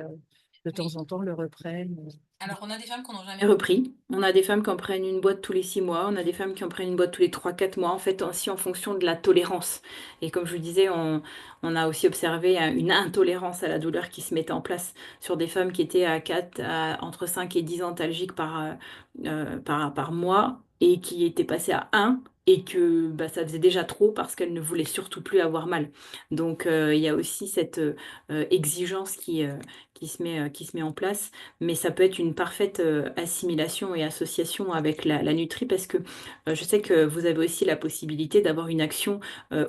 de temps oui. en temps, le reprennent. Alors, on a des femmes qui n'ont jamais repris. On a des femmes qui en prennent une boîte tous les 6 mois. On a des femmes qui en prennent une boîte tous les 3, 4 mois. En fait, aussi en fonction de la tolérance. Et comme je vous disais, on a aussi observé une intolérance à la douleur qui se mettait en place sur des femmes qui étaient entre 5 et 10 antalgiques par mois et qui étaient passées à 1 et que bah, ça faisait déjà trop parce qu'elle ne voulait surtout plus avoir mal. Donc il y a aussi cette exigence qui se met en place, mais ça peut être une parfaite assimilation et association avec la nutri parce que je sais que vous avez aussi la possibilité d'avoir une action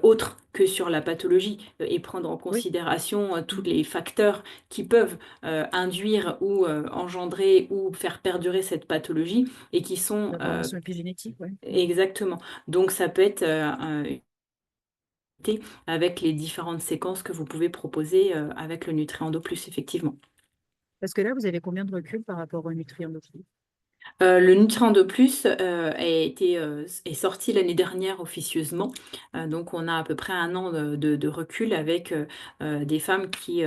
autre que sur la pathologie et prendre en Oui. considération tous les facteurs qui peuvent induire ou engendrer ou faire perdurer cette pathologie et qui sont La variation épigénétique, oui. exactement. Donc ça peut être avec les différentes séquences que vous pouvez proposer avec le Nutriendo Plus, effectivement. Parce que là, vous avez combien de recul par rapport aux nutriments de flux? Le Nutriendo Plus est sorti l'année dernière officieusement. Donc, on a à peu près un an de recul avec des femmes qui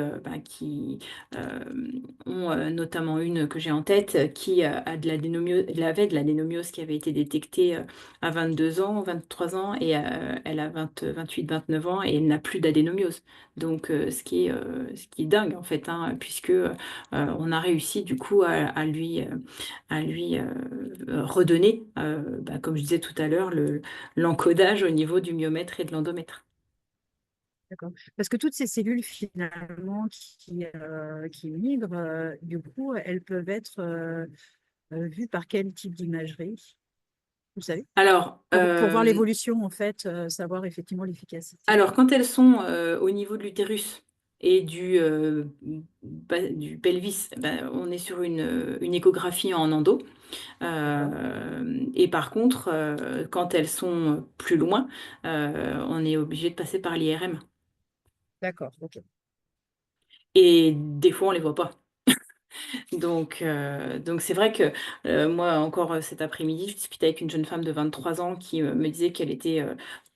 ont notamment une que j'ai en tête qui a de l'adénomiose, elle avait de l'adénomiose qui avait été détectée à 22 ans, 23 ans et elle a 28, 29 ans et elle n'a plus d'adénomiose. Donc, ce qui est dingue en fait, hein, puisque on a réussi du coup à lui redonner, comme je disais tout à l'heure, l'encodage au niveau du myomètre et de l'endomètre. D'accord. Parce que toutes ces cellules, finalement, qui migrent, du coup, elles peuvent être vues par quel type d'imagerie? Vous savez? Alors, Pour voir l'évolution, en fait, savoir effectivement l'efficacité. alors, quand elles sont au niveau de l'utérus et du pelvis, ben, on est sur une échographie en endo. D'accord. Et par contre, quand elles sont plus loin, on est obligé de passer par l'IRM. D'accord, ok. Et des fois, on les voit pas. Donc c'est vrai que moi, encore cet après-midi, je discutais avec une jeune femme de 23 ans qui me disait qu'elle était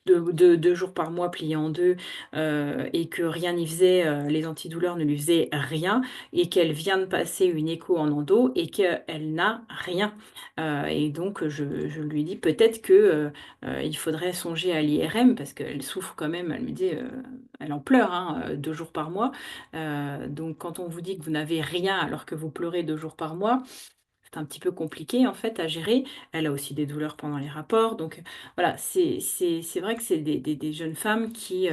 2 jours par mois pliée en deux et que rien n'y faisait, les antidouleurs ne lui faisaient rien et qu'elle vient de passer une écho en endo et qu'elle n'a rien. Et donc je lui dis peut-être que il faudrait songer à l'IRM parce qu'elle souffre quand même, elle me dit, elle en pleure, hein, 2 jours par mois. Donc, quand on vous dit que vous n'avez rien alors que vous pleurez 2 jours par mois, c'est un petit peu compliqué en fait à gérer. Elle a aussi des douleurs pendant les rapports. Donc, voilà, c'est vrai que c'est des jeunes femmes qui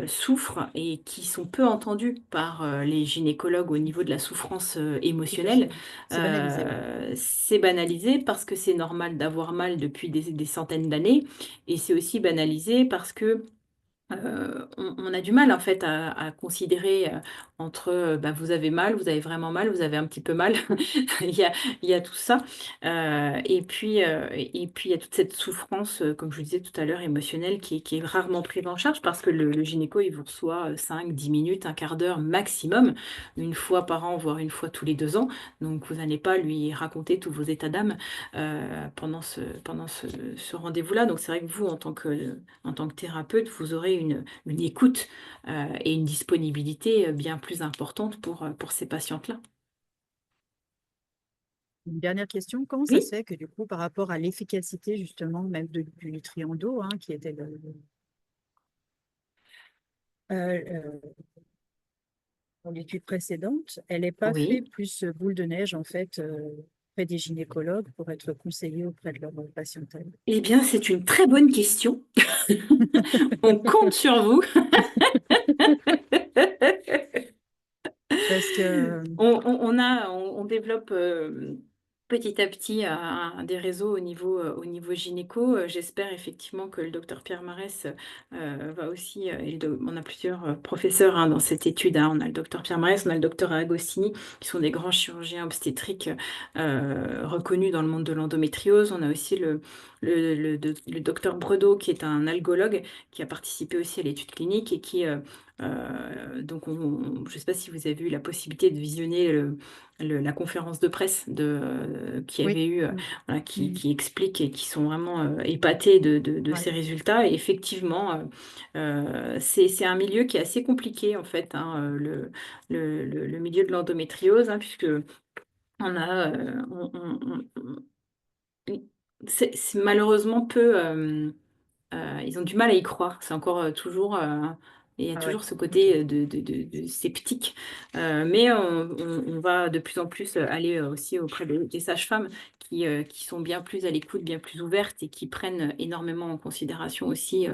souffrent et qui sont peu entendues par les gynécologues au niveau de la souffrance Tout à fait. émotionnelle. C'est banalisé, oui. C'est banalisé parce que c'est normal d'avoir mal depuis des centaines d'années. Et c'est aussi banalisé parce que on a du mal en fait à considérer entre vous avez mal, vous avez vraiment mal, vous avez un petit peu mal. Il y a, il y a tout ça. Et puis il y a toute cette souffrance, comme je vous disais tout à l'heure, émotionnelle qui est rarement prise en charge parce que le gynéco, il vous reçoit 5, 10 minutes, un quart d'heure maximum, une fois par an, voire une fois tous les 2 ans. Donc vous n'allez pas lui raconter tous vos états d'âme pendant ce rendez-vous-là. Donc c'est vrai que vous, en tant que thérapeute, vous aurez une écoute et une disponibilité bien plus importante pour ces patientes-là. Une dernière question, comment ça Oui. se fait que du coup, par rapport à l'efficacité justement même du Nutriendo, hein, qui était euh, dans l'étude précédente, elle n'est pas fait Oui. plus boule de neige en fait auprès des gynécologues pour être conseillée auprès de leur patientèle? Eh bien, c'est une très bonne question. On compte sur vous. Parce que On développe petit à petit des réseaux au niveau gynéco. J'espère effectivement que le docteur Pierre Marès va aussi. On a plusieurs professeurs hein, dans cette étude, hein. On a le docteur Pierre Marès, on a le docteur Agostini, qui sont des grands chirurgiens obstétriques reconnus dans le monde de l'endométriose. On a aussi le docteur Bredeau, qui est un algologue, qui a participé aussi à l'étude clinique et qui donc, je ne sais pas si vous avez eu la possibilité de visionner la conférence de presse qui oui, avait eu, mm, voilà, mm, qui explique et qui sont vraiment épatés de ouais. ces résultats. Et effectivement, c'est un milieu qui est assez compliqué, en fait, hein, le milieu de l'endométriose, hein, puisque on a, c'est malheureusement peu. Ils ont du mal à y croire. C'est encore toujours Et il y a Ah ouais. toujours ce côté de sceptique. Mais on va de plus en plus aller aussi auprès des sages-femmes qui sont bien plus à l'écoute, bien plus ouvertes et qui prennent énormément en considération aussi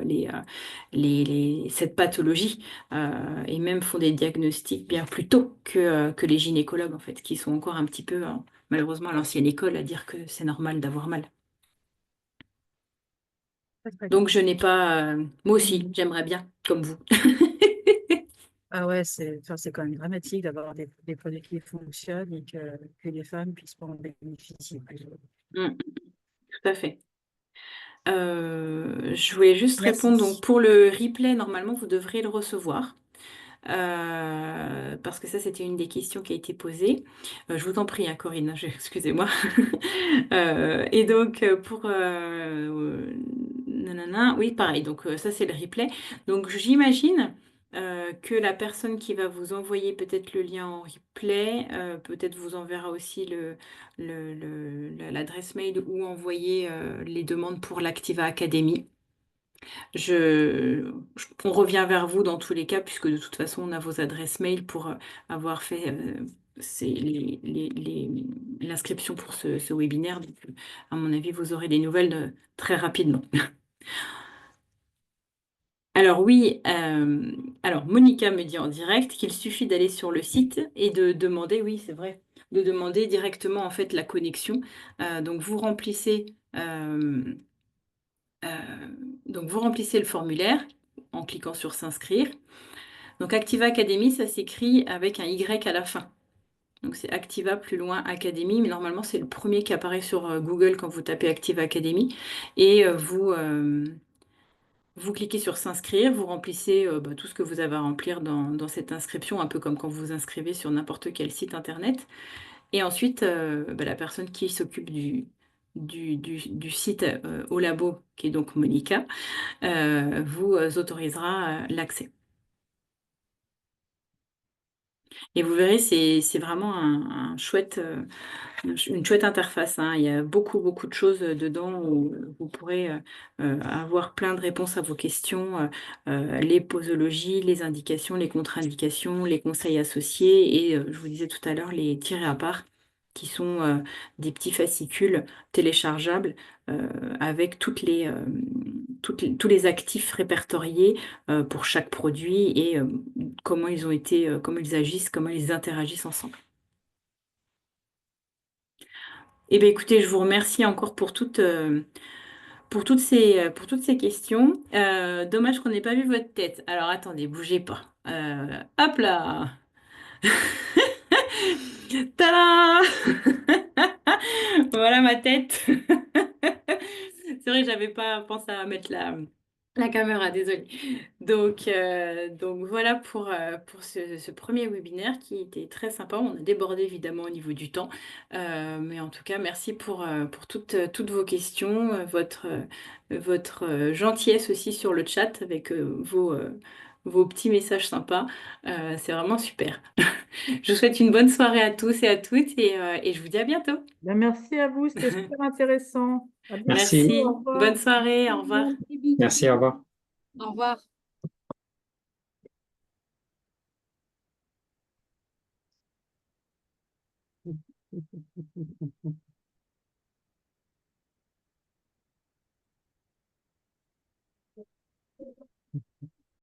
cette pathologie et même font des diagnostics bien plus tôt que les gynécologues, en fait, qui sont encore un petit peu, malheureusement, à l'ancienne école à dire que c'est normal d'avoir mal. Très, très bien. Donc, je n'ai pas... moi aussi, j'aimerais bien, comme vous. Ah ouais, enfin, c'est quand même dramatique d'avoir des produits qui fonctionnent et que les femmes puissent pas en bénéficier. Mm, tout à fait. Je voulais juste répondre, donc Merci. pour le replay, normalement, vous devrez le recevoir. Parce que ça, c'était une des questions qui a été posée. Je vous en prie, hein, Corinne, excusez-moi. Et donc, nanana, oui, pareil, donc ça, c'est le replay. Donc, j'imagine que la personne qui va vous envoyer peut-être le lien en replay, peut-être vous enverra aussi l'adresse mail où envoyer les demandes pour l'Activa Academy. On revient vers vous dans tous les cas, puisque de toute façon, on a vos adresses mail pour avoir fait l'inscription pour ce webinaire. Donc, à mon avis, vous aurez des nouvelles très rapidement. Alors oui, alors Monica me dit en direct qu'il suffit d'aller sur le site et de demander, oui, c'est vrai, de demander directement en fait la connexion. Donc vous remplissez euh, Euh, donc, vous remplissez le formulaire en cliquant sur s'inscrire. Donc, Activa Academy, ça s'écrit avec un Y à la fin. Donc, c'est Activa plus loin Academy, mais normalement, c'est le premier qui apparaît sur Google quand vous tapez Activa Academy. Et vous cliquez sur s'inscrire, vous remplissez bah, tout ce que vous avez à remplir dans cette inscription, un peu comme quand vous vous inscrivez sur n'importe quel site internet. Et ensuite, bah, la personne qui s'occupe du site au labo, qui est donc Monica, vous autorisera l'accès. Et vous verrez, c'est vraiment un chouette, une chouette interface, hein. Il y a beaucoup, beaucoup de choses dedans où vous pourrez avoir plein de réponses à vos questions, les posologies, les indications, les contre-indications, les conseils associés et, je vous disais tout à l'heure, les tirés à part qui sont des petits fascicules téléchargeables avec tous les actifs répertoriés pour chaque produit et comment ils ont été, comment ils agissent, comment ils interagissent ensemble. Eh bien, écoutez, je vous remercie encore pour toutes ces questions. Dommage qu'on n'ait pas vu votre tête. Alors, attendez, bougez pas. Hop là! Tada! Voilà ma tête. C'est vrai que j'avais pas pensé à mettre la caméra, désolée. Donc voilà pour ce premier webinaire qui était très sympa. On a débordé évidemment au niveau du temps. Mais en tout cas, merci pour toutes vos questions, votre gentillesse aussi sur le chat avec vos petits messages sympas. C'est vraiment super. Je vous souhaite une bonne soirée à tous et à toutes et je vous dis à bientôt. Ben, merci à vous, c'était super intéressant. À bientôt, Merci. au Merci. revoir. Bonne soirée. Au revoir. Merci, au revoir. Au revoir.